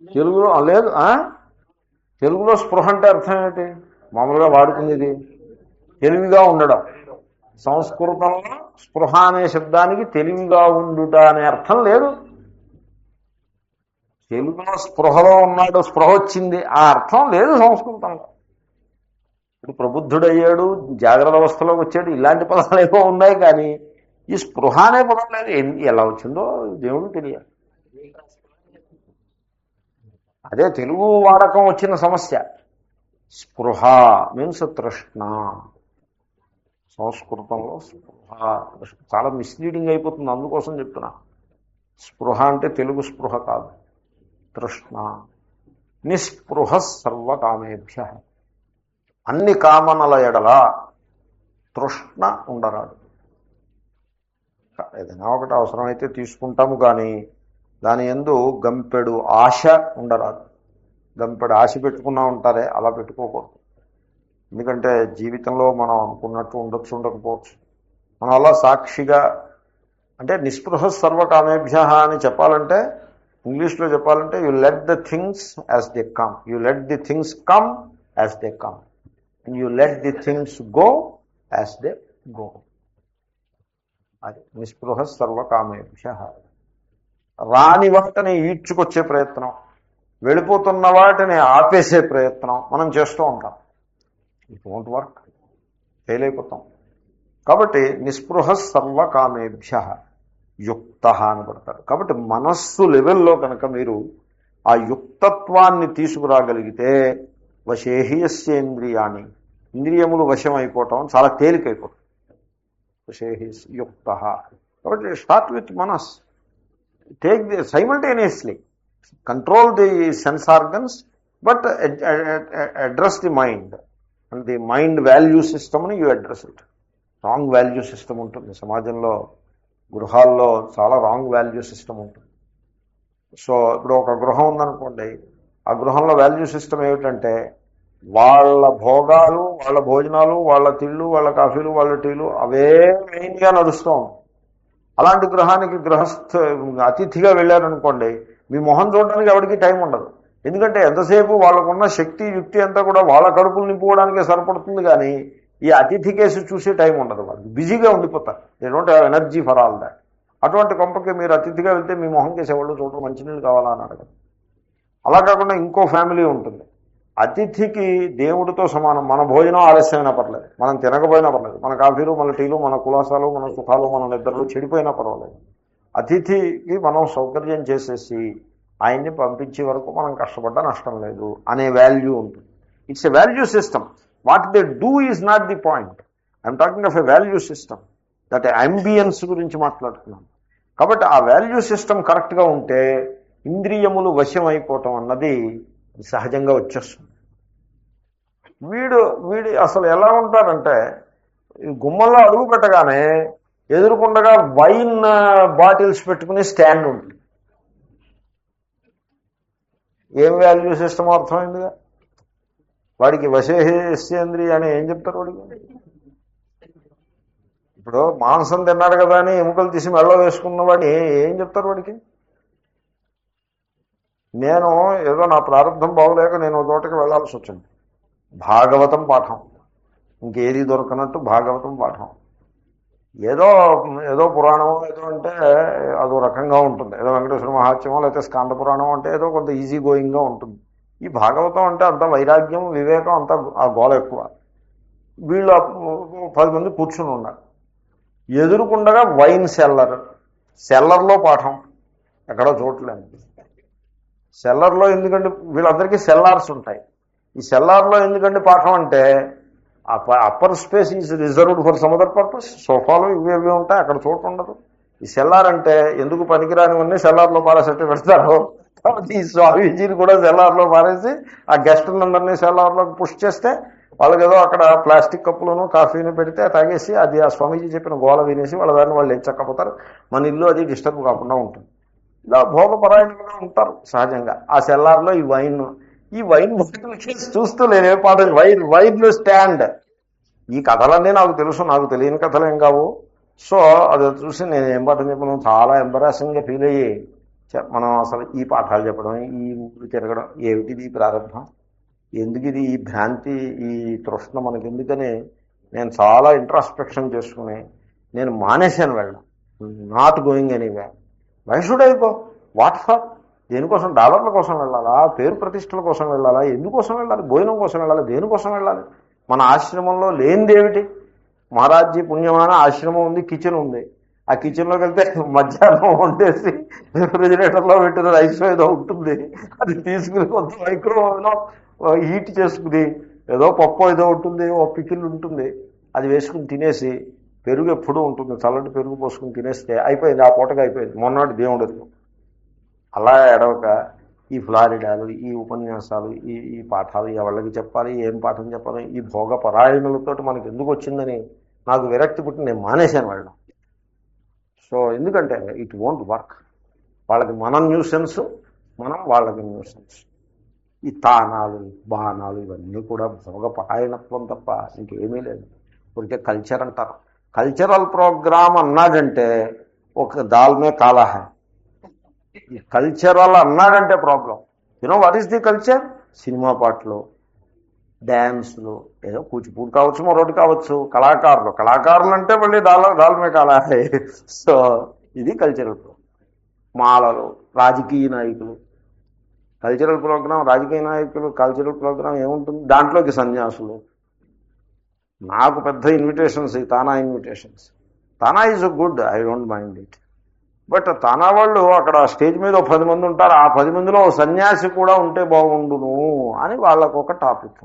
తెలుగులో లేదు. తెలుగులో స్పృహ అంటే అర్థం ఏంటి? మామూలుగా వాడుకునేది తెలివిగా ఉండడం. సంస్కృతంలో స్పృహ అనే శబ్దానికి తెలివిగా ఉండుట అనే అర్థం లేదు. తెలుగులో స్పృహలో ఉన్నాడు, స్పృహ వచ్చింది, ఆ అర్థం లేదు సంస్కృతంలో. ఇప్పుడు ప్రబుద్ధుడయ్యాడు, జాగ్రత్త అవస్థలోకి వచ్చాడు, ఇలాంటి పదాలు ఏవో ఉన్నాయి, కానీ ఈ స్పృహ అనే పదం లేదు. ఎలా వచ్చిందో దేవుడు తెలియాలి. అదే తెలుగు వాడకం వచ్చిన సమస్య. స్పృహ మీన్స్ తృష్ణ. సంస్కృతంలో స్పృహ చాలా మిస్లీడింగ్ అయిపోతుంది, అందుకోసం చెప్తున్నా. స్పృహ అంటే తెలుగు స్పృహ కాదు, తృష్ణ. నిస్పృహ సర్వకామేభ్య, అన్ని కామనల ఎడల తృష్ణ ఉండరాదు. ఏదైనా ఒకటి అవసరమైతే తీసుకుంటాము, కానీ దాని యందు గంపెడు ఆశ ఉండరాదు. గంపెడు ఆశ పెట్టుకున్నా ఉంటారే, అలా పెట్టుకోకూడదు. ఎందుకంటే జీవితంలో మనం అనుకున్నట్టు ఉండొచ్చు, ఉండకపోవచ్చు. మనం అలా సాక్షిగా, అంటే నిస్పృహ సర్వకామేభ్య అని చెప్పాలంటే, ఇంగ్లీష్లో చెప్పాలంటే, you let the things as they come, you let the things come as they come, and you let the things go as they go. అది నిస్పృహ సర్వకామేభ్య. రాని వాటిని ఈడ్చుకొచ్చే ప్రయత్నం, వెళ్ళిపోతున్న వాటిని ఆపేసే ప్రయత్నం మనం చేస్తూ ఉంటాం. ఇట్ వోంట్ వర్క్, ఫెయిల్ అయిపోతాం. కాబట్టి నిస్పృహ సర్వకామేభ్య యుక్త అని పడతారు. కాబట్టి మనస్సు లెవెల్లో కనుక మీరు ఆ యుక్తత్వాన్ని తీసుకురాగలిగితే వశేహియస్యేంద్రియాణి, ఇంద్రియములు వశం అయిపోవటం చాలా తేలికైపోతుంది. వశేహి యుక్త. కాబట్టి స్టార్ట్ విత్ మనస్, take the simultaneously control the sense organs, but address the mind. And the mind value సిస్టమ్ని you address it. Wrong value system ఉంటుంది సమాజంలో, గృహాల్లో చాలా రాంగ్ వాల్యూ సిస్టమ్ ఉంటుంది. సో ఇప్పుడు ఒక గృహం ఉందనుకోండి, ఆ గృహంలో వాల్యూ సిస్టమ్ ఏమిటంటే, వాళ్ళ భోగాలు, వాళ్ళ భోజనాలు, వాళ్ళ తిళ్ళు, వాళ్ళ కాఫీలు, వాళ్ళ టీలు, అవే మెయిన్గా నడుస్తూ ఉంటాయి. అలాంటి గృహానికి అతిథిగా వెళ్ళారనుకోండి, మీ మొహం చూడడానికి ఎవరికి టైం ఉండదు. ఎందుకంటే ఎంతసేపు వాళ్ళకున్న శక్తి యుక్తి అంతా కూడా వాళ్ళ కడుపులు నింపుకోవడానికే సరిపడుతుంది, కానీ ఈ అతిథి కేసు చూసే టైం ఉండదు. వాళ్ళు బిజీగా ఉండిపోతారు. They don't have energy for all that. అటువంటి కొంపకి మీరు అతిథిగా వెళ్తే మీ మొహం చేసేవాళ్ళు చూడడం, మంచినీళ్ళు కావాలా అని అడగదు. అలా కాకుండా ఇంకో ఫ్యామిలీ ఉంటుంది, అతిథికి దేవుడితో సమానం. మన భోజనం ఆలస్యమైనా పర్లేదు, మనం తినకపోయినా పర్లేదు, మన కాఫీలు, మన టీలు, మన కులాసాలు, మన సుఖాలు, మన నిద్రలు చెడిపోయినా పర్వాలేదు, అతిథికి మనం సౌకర్యం చేసేసి ఆయన్ని పంపించే వరకు మనం కష్టపడ్డా నష్టం లేదు అనే వాల్యూ ఉంటుంది. It's a value system. What they do is not the point. I'm talking of a value system, that ambience గురించి మాట్లాడుతున్నాను. కాబట్టి ఆ వాల్యూ సిస్టమ్ కరెక్ట్గా ఉంటే ఇంద్రియములు వశం అయిపోవటం అన్నది సహజంగా వచ్చేస్తుంది. వీడు అసలు ఎలా ఉంటారంటే, గుమ్మల్లో అడుగు పెట్టగానే ఎదురుకుండగా వైన్ బాటిల్స్ పెట్టుకునే స్టాండ్ ఉంటుంది. ఏం వాల్యూ సిస్టమ్ అర్థమైందిగా. వాడికి వశేహేంద్రియ అని ఏం చెప్తారు వాడికి? ఇప్పుడు మాంసం తిన్నాడు కదా అని ఎముకలు తీసి మెళ్ళ వేసుకున్న వాడిని ఏం చెప్తారు వాడికి? నేను ఏదో నా ప్రారంభం బాగులేక నేను ఒక చోటకి వెళ్ళాల్సి వచ్చింది. భాగవతం పాఠం, ఇంకేది దొరకనట్టు భాగవతం పాఠం. ఏదో ఏదో పురాణమో ఏదో అంటే అదో రకంగా ఉంటుంది, ఏదో వెంకటేశ్వర మహాత్మ్యమో లేకపోతే స్కాంద పురాణం అంటే ఏదో కొంత ఈజీ గోయింగ్గా ఉంటుంది. ఈ భాగవతం అంటే అంత వైరాగ్యం, వివేకం, అంతా ఆ గోల ఎక్కువ. వీళ్ళు 10 మంది కూర్చుని ఉన్నారు. ఎదురుకుండగా వైన్ సెల్లర్లో పాఠం ఎక్కడో చూడలేదు. సెల్లర్లో ఎందుకంటే వీళ్ళందరికీ సెల్లార్స్ ఉంటాయి. ఈ సెల్లార్లో ఎందుకంటే పాఠం అంటే upper space is reserved for some other purpose. సోఫాలు ఇవి ఉంటాయి, అక్కడ చోటు ఉండదు. ఈ సెల్లార్ అంటే ఎందుకు పనికిరానివన్నీ సెల్లార్లో పారేసట్టు పెడతారు. కాబట్టి ఈ స్వామీజీని కూడా సెల్లార్లో పారేసి ఆ గెస్టులందరినీ సెల్లార్లోకి పుష్ చేస్తే వాళ్ళకి ఏదో అక్కడ ప్లాస్టిక్ కప్పులను కాఫీని పెడితే తాగేసి అది ఆ స్వామీజీ చెప్పిన గోల వినేసి వాళ్ళ దాన్ని వాళ్ళు ఎంచక్కపోతారు. మన ఇల్లు అది డిస్టర్బ్ కాకుండా ఉంటుంది. ఇలా భోగపరాయణంగా ఉంటారు సహజంగా. ఆ సెల్లార్లో ఈ వైన్ బాటిల్ కేసు చూస్తూ లేనే పాట. Wine stand. ఈ కథలన్నీ నాకు తెలుసు, నాకు తెలియని కథలు ఏం కావు. సో అది చూసి నేను ఏం పాఠం చెప్పను, చాలా ఎంబరాసింగ్గా ఫీల్ అయ్యి మనం అసలు ఈ పాఠాలు చెప్పడం, ఈ ఊళ్ళు తిరగడం ఏమిటిది ప్రారంభం, ఎందుకు ఇది, ఈ భ్రాంతి, ఈ తృష్ణ మనకి ఎందుకని నేను చాలా ఇంట్రాస్పెక్షన్ చేసుకుని నేను మానేశాను వెళ్ళడం. Not going anyway. Why should I go? What for? దేనికోసం? డాలర్ల కోసం వెళ్ళాలా? పేరు ప్రతిష్టల కోసం వెళ్ళాలా? ఎందుకోసం వెళ్ళాలి? భోజనం కోసం వెళ్ళాలి? దేనికోసం వెళ్ళాలి? మన ఆశ్రమంలో లేనిదేమిటి? మహారాజ్జీ పుణ్యమాన ఆశ్రమం ఉంది, కిచెన్ ఉంది. ఆ కిచెన్లోకి వెళ్తే మధ్యాహ్నం వండేసి రిఫ్రిజిరేటర్లో పెట్టిన రైస్ ఏదో ఉంటుంది, అది తీసుకుని కొంత మైక్రోవేవ్లో హీట్ చేసుకుని ఏదో పప్పు ఏదో ఉంటుంది, ఓ పికిల్ ఉంటుంది, అది వేసుకుని తినేసి పెరుగు ఎప్పుడూ ఉంటుంది, చల్లటి పెరుగు పోసుకుని తినేస్తే అయిపోయింది, ఆ పూటగా అయిపోయింది. మొన్నటి దేవుడు అలా ఎడవక ఈ ఫ్లారిడాలు, ఈ ఉపన్యాసాలు, ఈ ఈ పాఠాలు ఎవరికి చెప్పాలి, ఏం పాఠం చెప్పాలి, ఈ భోగ పరాయణులతో మనకి ఎందుకు వచ్చిందని నాకు విరక్తి పుట్టి నేను మానేశాను వెళ్ళడం. సో ఎందుకంటే ఇట్ వోంట్ వర్క్. వాళ్ళకి మనం న్యూసెన్స్, మనం వాళ్ళకి న్యూసెన్స్. ఈ తానాలు, బాణాలు ఇవన్నీ కూడా భోగ పరాయణత్వం తప్ప ఇంకేమీ లేదు. ఊరికే కల్చర్ అంటారు. కల్చరల్ ప్రోగ్రామ్ అన్నాడంటే ఒక దాల్మే కాలా హై. ఈ కల్చరల్ అన్నాడంటే problem. You know what is the culture? Cinema పాటలు, డ్యాన్సులు, ఏదో కూచిపూడి కావచ్చు, మరొకటి కావచ్చు, కళాకారులు అంటే మళ్ళీ దాల్మే కాలా హై. సో ఇది కల్చరల్ ప్రోగ్రామ్. మాలలు, రాజకీయ నాయకులు, కల్చరల్ ప్రోగ్రామ్, రాజకీయ నాయకులు, కల్చరల్ ప్రోగ్రామ్ ఏముంటుంది దాంట్లోకి? సన్యాసులు. నాకు పెద్ద ఇన్విటేషన్స్, ఈ TANA invitations. TANA is good, I don't mind it. But TANA వాళ్ళు అక్కడ స్టేజ్ మీద 10 మంది ఉంటారు, ఆ 10 మందిలో సన్యాసి కూడా ఉంటే బాగుండును అని వాళ్ళకు ఒక topic.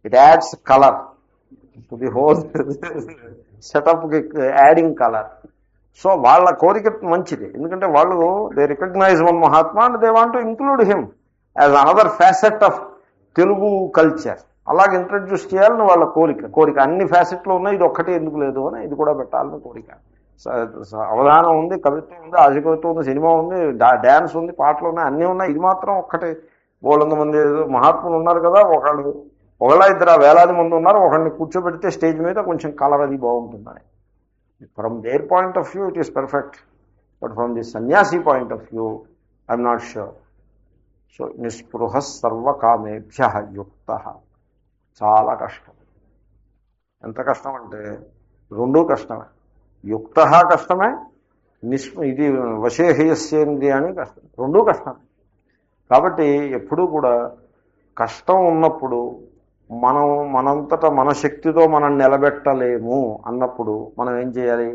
It adds colour to the whole సెటప్కి, యాడింగ్ కలర్. సో వాళ్ళ కోరిక మంచిది, ఎందుకంటే వాళ్ళు they recognise one Mahatma and they want to include him as another facet of Telugu culture. అలాగే ఇంట్రడ్యూస్ చేయాలని వాళ్ళ కోరిక. అన్ని ఫ్యాసెట్లు ఉన్నాయి, ఇది ఒక్కటే ఎందుకు లేదు అని ఇది కూడా పెట్టాలని కోరిక. అవధానం ఉంది, కవిత్వం ఉంది, ఆశకవిత్వం ఉంది, సినిమా ఉంది, డ్యాన్స్ ఉంది, పాటలు ఉన్నాయి, అన్నీ ఉన్నాయి. ఇది మాత్రం ఒక్కటే. బోలంత మంది మహాత్ములు ఉన్నారు కదా, ఒకళ్ళ ఇద్దరు వేలాది మంది ఉన్నారు, ఒకరిని కూర్చోబెడితే స్టేజ్ మీద కొంచెం కలర్ అది బాగుంటుందని. From their point of view it is perfect, but from the సన్యాసి point of view I'm not sure. So నిస్పృహ సర్వకామేభ్య యుక్త. చాలా కష్టం. ఎంత కష్టం అంటే రెండూ కష్టమే. యుక్త కష్టమే, ఇది వశేహయస్యేంద్రియాన్ని కష్టం, రెండూ కష్టమే. కాబట్టి ఎప్పుడూ కూడా కష్టం ఉన్నప్పుడు మనంతటా మన శక్తితో మనం నిలబెట్టలేము అన్నప్పుడు మనం ఏం చేయాలి?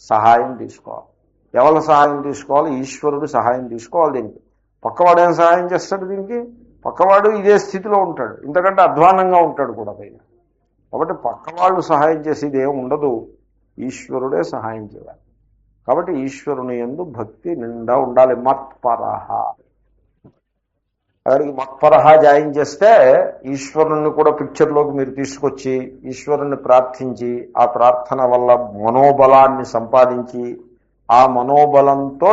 సహాయం తీసుకోవాలి. ఎవరి సహాయం తీసుకోవాలి? ఈశ్వరుడు సహాయం తీసుకోవాలి. దీనికి పక్కవాడు ఏం సహాయం చేస్తాడు? దీనికి పక్కవాడు ఇదే స్థితిలో ఉంటాడు, ఇంతకంటే అధ్వానంగా ఉంటాడు కూడా పైన. కాబట్టి పక్కవాళ్ళు సహాయం చేసేది ఏమి ఉండదు, ఈశ్వరుడే సహాయం చేయాలి. కాబట్టి ఈశ్వరుని యందు భక్తి నిండా ఉండాలి. మత్పరహ, అక్కడికి మత్పరహ జాయిన్ చేస్తే ఈశ్వరుణ్ణి కూడా పిక్చర్లోకి మీరు తీసుకొచ్చి ఈశ్వరుణ్ణి ప్రార్థించి ఆ ప్రార్థన వల్ల మనోబలాన్ని సంపాదించి ఆ మనోబలంతో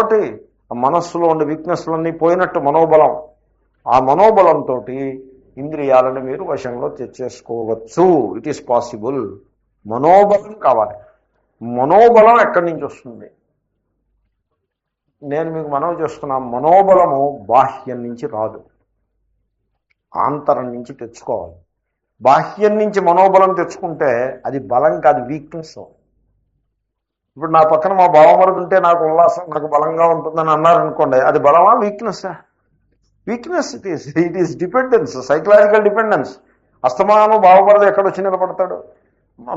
మనస్సులో ఉండే వీక్నెస్లన్నీ పోయినట్టు మనోబలం, ఆ మనోబలంతో ఇంద్రియాలను మీరు వశంలో తెచ్చేసుకోవచ్చు. It is possible. మనోబలం కావాలి. మనోబలం ఎక్కడి నుంచి వస్తుంది? నేను మీకు మనవి చేస్తున్నా, మనోబలము బాహ్యం నుంచి రాదు, ఆంతరం నుంచి తెచ్చుకోవాలి. బాహ్యం నుంచి మనోబలం తెచ్చుకుంటే అది బలం కాదు, వీక్నెస్. ఇప్పుడు నా పక్కన మా బావమరుడు ఉంటే నాకు ఉల్లాసం, నాకు బలంగా ఉంటుందని అన్నారనుకోండి, అది బలమా వీక్నెస్సా? Weakness. It is dependence, psychological dependence. అస్తమానం బావమరుడు ఎక్కడొచ్చి నిలబడతాడు?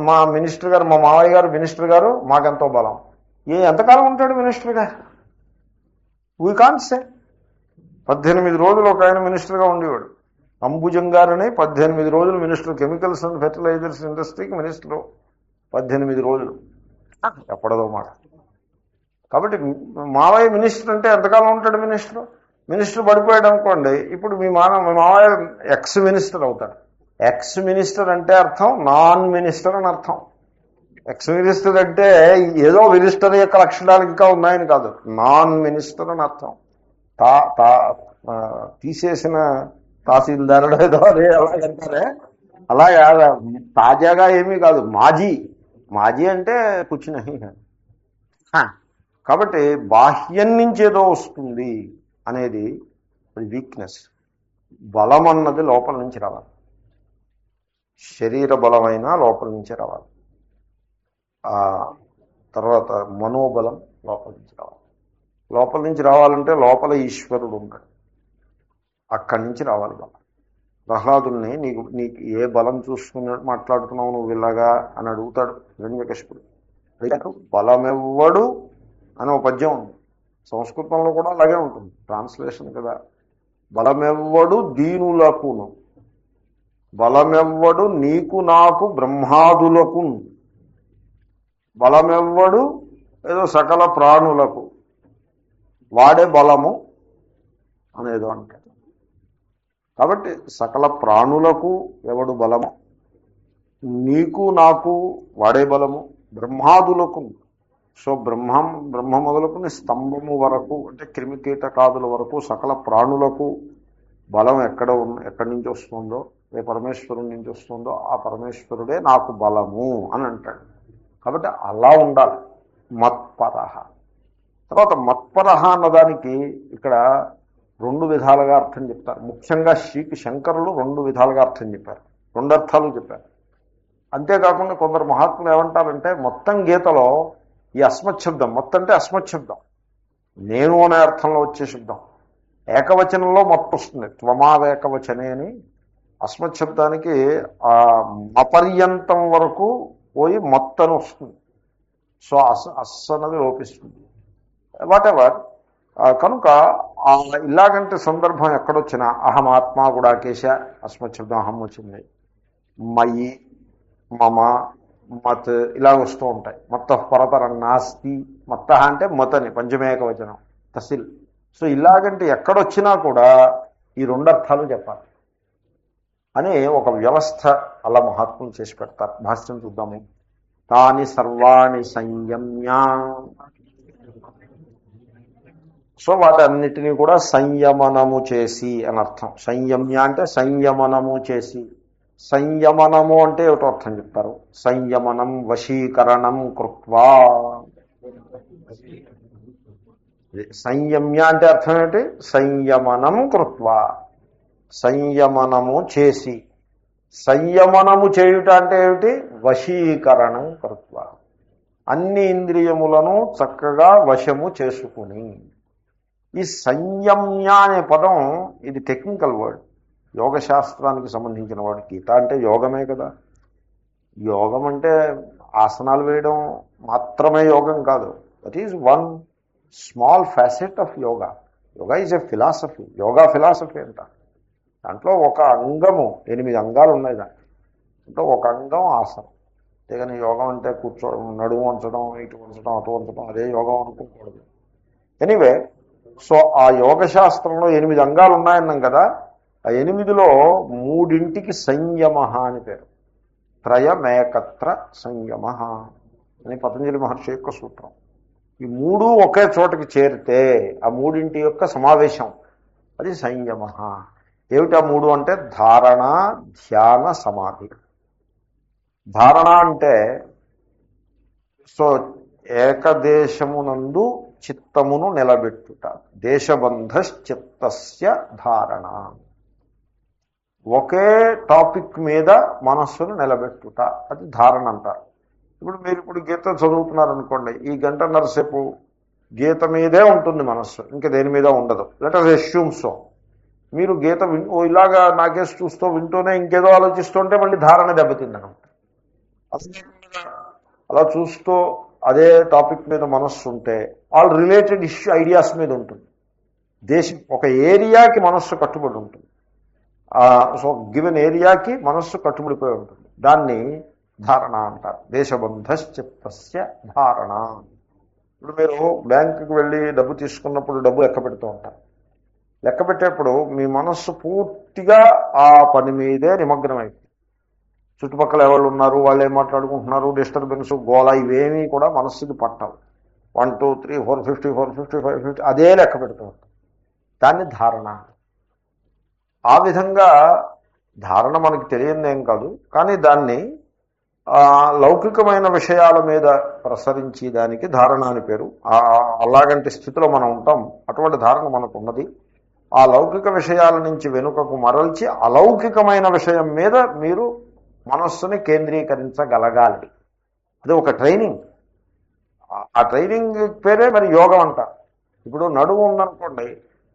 మా మినిస్టర్ గారు, మా మావయ్య గారు మినిస్టర్ గారు, మాకెంతో బలం. ఎంతకాలం ఉంటాడు మినిస్టర్గా? We can't say. 18 రోజులు ఒక ఆయన మినిస్టర్గా ఉండేవాడు. అంబుజం గారని 18 రోజులు మినిస్టర్, కెమికల్స్ అండ్ ఫెర్టిలైజర్స్ ఇండస్ట్రీకి మినిస్టరు. 18 రోజులు ఎప్పడదో మాట. కాబట్టి మావయ్య మినిస్టర్ అంటే ఎంతకాలం ఉంటాడు మినిస్టర్ పడిపోయాడు అనుకోండి, ఇప్పుడు మీ మావయ్య ఎక్స్ మినిస్టర్ అవుతాడు. ఎక్స్ మినిస్టర్ అంటే అర్థం నాన్ మినిస్టర్ అని అర్థం. ఎక్స్ మినిస్టర్ అంటే ఏదో మినిస్టర్ యొక్క లక్షణాలు ఇంకా ఉన్నాయని కాదు, నాన్ మినిస్టర్ అని అర్థం. తీసేసిన తహసీల్దారుడు ఏదో అదే అలాగంటారే, అలాగా తాజాగా ఏమీ కాదు. మాజీ అంటే కుచ్ నహీ హై. కాబట్టి బాహ్యం నుంచి ఏదో వస్తుంది అనేది అది వీక్నెస్. బలం అన్నది లోపల నుంచి రావాలి. శరీర బలమైనా లోపల నుంచి రావాలి. తర్వాత మనోబలం లోపల నుంచి రావాలి. లోపల నుంచి రావాలంటే లోపల ఈశ్వరుడు ఉంటాడు, అక్కడి నుంచి రావాలి బలం. ప్రహ్లాదుల్ని నీకు ఏ బలం చూసుకుని మాట్లాడుతున్నావు నువ్వు ఇలాగా అని అడుగుతాడు హిరణ్యకశిపుడు. అడిగాడు బలమెవ్వడు అని ఒక పద్యం ఉంది, సంస్కృతంలో కూడా అలాగే ఉంటుంది, ట్రాన్స్లేషన్ కదా. బలమెవ్వడు దీనులకును, బలమెవ్వడు నీకు నాకు బ్రహ్మాదులకు, బలమెవ్వడు ఏదో సకల ప్రాణులకు, వాడే బలము అనేదో అంటాడు. కాబట్టి సకల ప్రాణులకు ఎవడు బలము, నీకు నాకు వాడే బలము, బ్రహ్మాదులకు. సో బ్రహ్మ మొదలుకుని స్తంభము వరకు, అంటే క్రిమికీటకాదుల వరకు సకల ప్రాణులకు బలం ఎక్కడి నుంచి వస్తుందో, ఏ పరమేశ్వరుడి నుంచి వస్తుందో ఆ పరమేశ్వరుడే నాకు బలము అని అంటాడు. కాబట్టి అలా ఉండాలి మత్పరః. తర్వాత మత్పరః అన్నదానికి ఇక్కడ రెండు విధాలుగా అర్థం చెప్తారు. ముఖ్యంగా శంకరులు రెండు విధాలుగా అర్థం చెప్పారు, రెండు అర్థాలు చెప్పారు. అంతేకాకుండా కొందరు మహాత్ములు ఏమంటారంటే మొత్తం గీతలో ఈ అస్మశబ్దం, మొత్తం అంటే అస్మశబ్దం నేను అనే అర్థంలో వచ్చే శబ్దం, ఏకవచనంలో మొత్తం వస్తుంది, త్వమావేకవచనే అని. అస్మశబ్దానికి ఆ అపర్యంతం వరకు పోయి మొత్తం వస్తుంది. సో అన్నది లోపిస్తుంది. What ever. కనుక ఇలాగంటే సందర్భం ఎక్కడొచ్చినా అహమాత్మ గుడాకేశ అస్మశబ్దం అహం వచ్చింది, మయి మమ మత్ ఇలాగ వస్తూ ఉంటాయి. మత్త పరతరం నాస్తి, మత్త అంటే మతని పంచమేకవచనం తసిల్. సో ఇలాగంటే ఎక్కడొచ్చినా కూడా ఈ రెండు అర్థాలు చెప్పాలి అని ఒక వ్యవస్థ అలా మహాత్ములు చేసి పెడతారు. భాష్యం చూద్దాము. తాని సర్వాణి సంయమ్య, సో వాటన్నిటినీ కూడా సంయమనము చేసి అని అర్థం. సంయమ్య అంటే సంయమనము చేసి. సంయమనము అంటే ఏమిటో అర్థం చెప్తారు. సంయమనం వశీకరణం కృత్వా. సంయమ్య అంటే అర్థం ఏంటి? సంయమనం కృత్వా, సంయమనము చేసి. సంయమనము చేయుట అంటే ఏమిటి? వశీకరణం కృత్వా, అన్ని ఇంద్రియములను చక్కగా వశము చేసుకుని. ఈ సంయమ్య అనే పదం ఇది టెక్నికల్ వర్డ్, యోగశాస్త్రానికి సంబంధించిన వాడు. గీత అంటే యోగమే కదా. యోగం అంటే ఆసనాలు వేయడం మాత్రమే యోగం కాదు. That is one small facet of yoga. Yoga is a philosophy. Yoga philosophy అంట. దాంట్లో ఒక అంగము, 8 అంగాలు ఉన్నాయి దాంట్లో. అంటే ఒక అంగం ఆసనం. అంతేగాని యోగం అంటే కూర్చోవడం, నడుము వంచడం, ఇటు వంచడం, అటు వంచడం, అదే యోగం అనుకోకూడదు. ఎనీవే, సో ఆ యోగశాస్త్రంలో 8 అంగాలు ఉన్నాయన్నాం కదా. ఆ 8లో 3ంటికి సంయమ అని పేరు. త్రయమేకత్ర సంయమ అని పతంజలి మహర్షి యొక్క సూత్రం. ఈ 3 ఒకే చోటకి చేరితే ఆ 3ంటి యొక్క సమావేశం, అది సంయమ. ఏమిటా 3 అంటే ధారణ, ధ్యాన, సమాధి. ధారణ అంటే సో ఏకదేశమునందు చిత్తమును నిలబెట్టుట. దేశబంధశ్చిత్తస్య ధారణ. ఒకే టాపిక్ మీద మనస్సును నిలబెట్టుట, అది ధారణ అంటారు. ఇప్పుడు గీత చదువుతున్నారనుకోండి, ఈ గంటన్నర సేపు గీత మీదే ఉంటుంది మనస్సు, ఇంకా దేని మీద ఉండదు. Let us assume so. మీరు గీత ఇలాగా నాకేసి చూస్తూ వింటూనే ఇంకేదో ఆలోచిస్తుంటే మళ్ళీ ధారణ దెబ్బతిందనమాట. అలా చూస్తూ అదే టాపిక్ మీద మనస్సు ఉంటే ఆల్ రిలేటెడ్ ఐడియాస్ మీద ఉంటుంది. ఒక ఏరియాకి మనస్సు కట్టుబడి ఉంటుంది. సో గివెన్ ఏరియాకి మనస్సు కట్టుబడిపోయి ఉంటుంది. దాన్ని ధారణ అంటారు. దేశబంధశ్చిత్తస్య ధారణ. ఇప్పుడు మీరు బ్యాంకుకి వెళ్ళి డబ్బు తీసుకున్నప్పుడు డబ్బు లెక్క పెడుతూ ఉంటారు. లెక్క పెట్టేప్పుడు మీ మనస్సు పూర్తిగా ఆ పని మీదే నిమగ్నమైంది. చుట్టుపక్కల ఎవరు ఉన్నారు, వాళ్ళు ఏం మాట్లాడుకుంటున్నారు, డిస్టర్బెన్స్, గోళ, ఇవేమీ కూడా మనస్సుకి పట్టవు. 1 2 3 4 50 450 550 అదే లెక్క పెడుతూ ఉంటాం. దాన్ని ధారణ. ఆ విధంగా ధారణ మనకి తెలియదేం కాదు, కానీ దాన్ని లౌకికమైన విషయాల మీద ప్రసరించి దానికి ధారణ అని పేరు. అలాగంటి స్థితిలో మనం ఉంటాం. అటువంటి ధారణ మనకు ఉన్నది. ఆ లౌకిక విషయాల నుంచి వెనుకకు మరల్చి అలౌకికమైన విషయం మీద మీరు మనస్సుని కేంద్రీకరించగలగాలి. అది ఒక ట్రైనింగ్. ఆ ట్రైనింగ్ పేరే మరి యోగం అంటారు. ఇప్పుడు నడుము ఉందనుకోండి,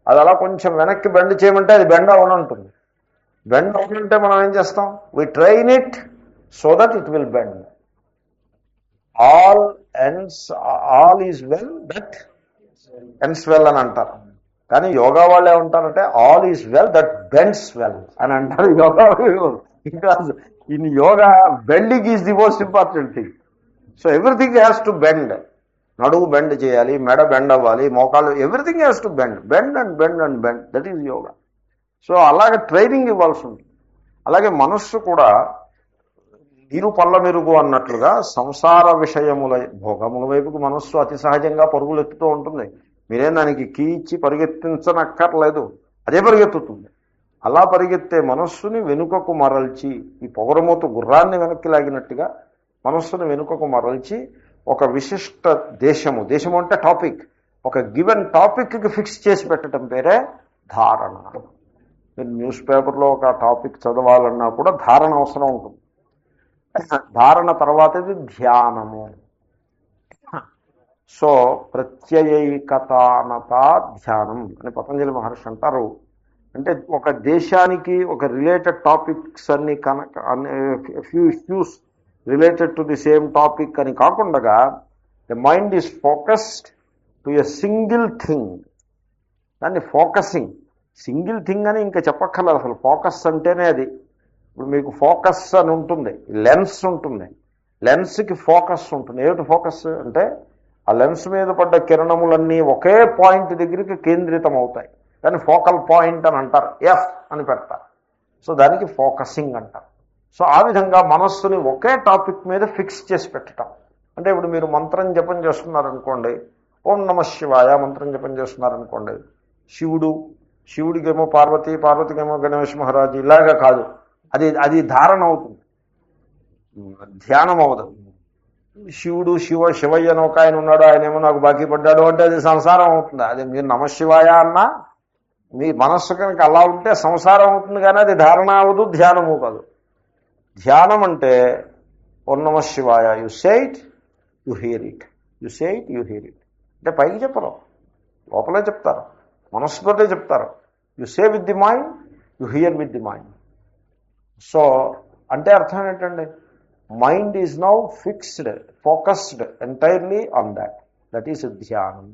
అది అలా కొంచెం వెనక్కి బెండ్ చేయమంటే అది బెండ్ అవునంటుంది. బెండ్ అవునంటే మనం ఏం చేస్తాం? We train it so that it will bend. All ends, all is well that ends well అని అంటారు. కానీ యోగా వాళ్ళు ఏమంటారంటే all is well that bends well అని అంటారు yoga. Because in yoga bending is the most important thing. So everything has to bend. నడువు bend చేయాలి, మెడ బెండ్ అవ్వాలి, మోకాలు, everything has to bend. Bend and bend and bend, that is yoga. So అలాగే training ఇవ్వాల్సి ఉంటుంది. అలాగే మనస్సు కూడా నీరు పళ్ళ మెరుగు అన్నట్లుగా సంసార విషయముల భోగముల వైపుకు మనస్సు అతి సహజంగా పరుగులు ఎత్తుతూ ఉంటుంది. మీరేం దానికి కీ ఇచ్చి పరిగెత్తించనక్కర్లేదు, అదే పరిగెత్తుతుంది. అలా పరిగెత్తే మనస్సుని వెనుకకు మరల్చి, ఈ పొగరమూత గుర్రాన్ని వెనక్కి లాగినట్టుగా మనస్సును వెనుకకు మరల్చి ఒక విశిష్ట దేశము, దేశము అంటే టాపిక్, ఒక గివెన్ టాపిక్కి ఫిక్స్ చేసి పెట్టడం పేరే ధారణ. మీరు న్యూస్ పేపర్లో ఒక టాపిక్ చదవాలన్నా కూడా ధారణ అవసరం ఉంటుంది. ధారణ తర్వాతది ధ్యానము. సో ప్రత్యయైకతానత ధ్యానం అని పతంజలి మహర్షి అంటారు. అంటే ఒక దేశానికి ఒక రిలేటెడ్ టాపిక్స్ అన్ని few issues related to the same topic అని కాకుండా the mind is focused to a single thing. దాన్ని ఫోకసింగ్. సింగిల్ థింగ్ అని ఇంకా చెప్పక్కర్లేదు. అసలు ఫోకస్ అంటేనే అది. ఇప్పుడు మీకు ఫోకస్ అని ఉంటుంది, లెన్స్ ఉంటుంది, లెన్స్కి ఫోకస్ ఉంటుంది. ఏమిటి ఫోకస్ అంటే ఆ లెన్స్ మీద పడ్డ కిరణములన్నీ ఒకే పాయింట్ దగ్గరికి కేంద్రితం అవుతాయి. దాన్ని ఫోకల్ పాయింట్ అని అంటారు, ఎఫ్ అని పెడతారు. సో దానికి ఫోకసింగ్ అంటారు. సో ఆ విధంగా మనస్సుని ఒకే టాపిక్ మీద ఫిక్స్ చేసి పెట్టడం. అంటే ఇప్పుడు మీరు మంత్రం జపం చేస్తున్నారనుకోండి, ఓం నమ శివాయ మంత్రం జపం చేస్తున్నారనుకోండి, శివుడికేమో పార్వతి, పార్వతికేమో గణేష్ మహారాజు, ఇలాగా కాదు. అది ధారణ అవుతుంది, ధ్యానం అవుతుంది. శివుడు శివయ్య అని ఒక ఆయన ఉన్నాడు, ఆయన ఏమో నాకు బాకీ పడ్డాడు అంటే అది సంసారం అవుతుంది. అది మీరు నమశివాయ అన్నా మీ మనస్సు కనుక అలా ఉంటే సంసారం అవుతుంది, కానీ అది ధారణ అవ్వదు, ధ్యానము కాదు. ధ్యానం అంటే ఓం నమః శివాయ, you say it, you here it, you say it, you here it. అంటే పైకి చెప్పరు, లోపలే చెప్తారు, మనస్సుతోటే చెప్తారు. You say with the mind, you here with the mind. So అంటే అర్థం ఏంటండి? Mind is now fixed, focused entirely on that. That is ధ్యానం.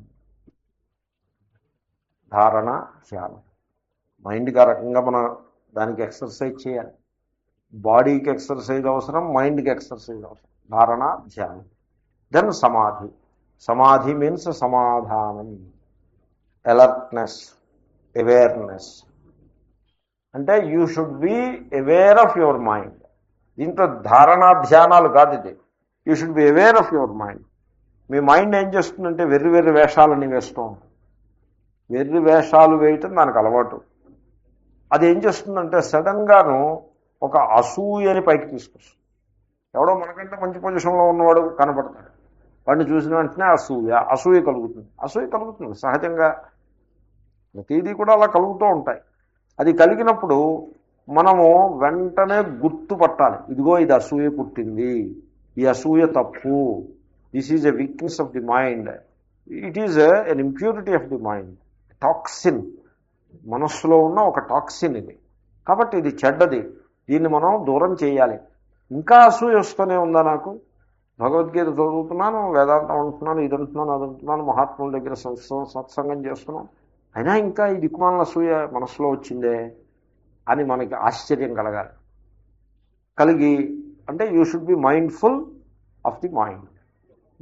ధారణ, ధ్యానం. మైండ్కి ఆ రకంగా మనం దానికి ఎక్సర్సైజ్ చేయాలి. బాడీకి ఎక్సర్సైజ్ అవసరం, మైండ్కి ఎక్సర్సైజ్ అవసరం. ధారణ, ధ్యానం. దెన్ సమాధి. సమాధి మీన్స్ సమాధానం, అలర్ట్నెస్, అవేర్నెస్. అంటే you should be aware of your mind. దీంట్లో ధారణా ధ్యానాలు కాదు ఇది. You should be aware of your mind. మీ మైండ్ ఏం చేస్తుందంటే వెర్రి వెర్రి వేషాలని వేస్తూ ఉంటుంది. వెర్రి వేషాలు వేయటం దానికి అలవాటు. అది ఏం చేస్తుందంటే సడన్గాను ఒక అసూయని పైకి తీసుకొస్తుంది. ఎవడో మనకంటే మంచి పొజిషన్లో ఉన్నవాడు కనపడతాడు, వాడిని చూసిన వెంటనే అసూయ కలుగుతుంది సహజంగా. ప్రతిదీ కూడా అలా కలుగుతూ ఉంటాయి. అది కలిగినప్పుడు మనము వెంటనే గుర్తుపట్టాలి, ఇదిగో ఇది అసూయ పుట్టింది, ఈ అసూయ తప్పు, this is a weakness of the mind, it is an impurity of the mind, toxin, మనస్సులో ఉన్న ఒక టాక్సిన్ ఇది. కాబట్టి ఇది చెడ్డది, దీన్ని మనం దూరం చేయాలి. ఇంకా అసూయ వస్తూనే ఉందా నాకు? భగవద్గీత చదువుతున్నాను, వేదాంతం అంటున్నాను, ఇది అంటున్నాను, అది అంటున్నాను, మహాత్ముల దగ్గర సత్సంగం చేస్తున్నాను, అయినా ఇంకా ఈ దిక్కుమాల అసూయ మనస్సులో వచ్చిందే అని మనకి ఆశ్చర్యం కలిగి అంటే you should B mindful of the mind.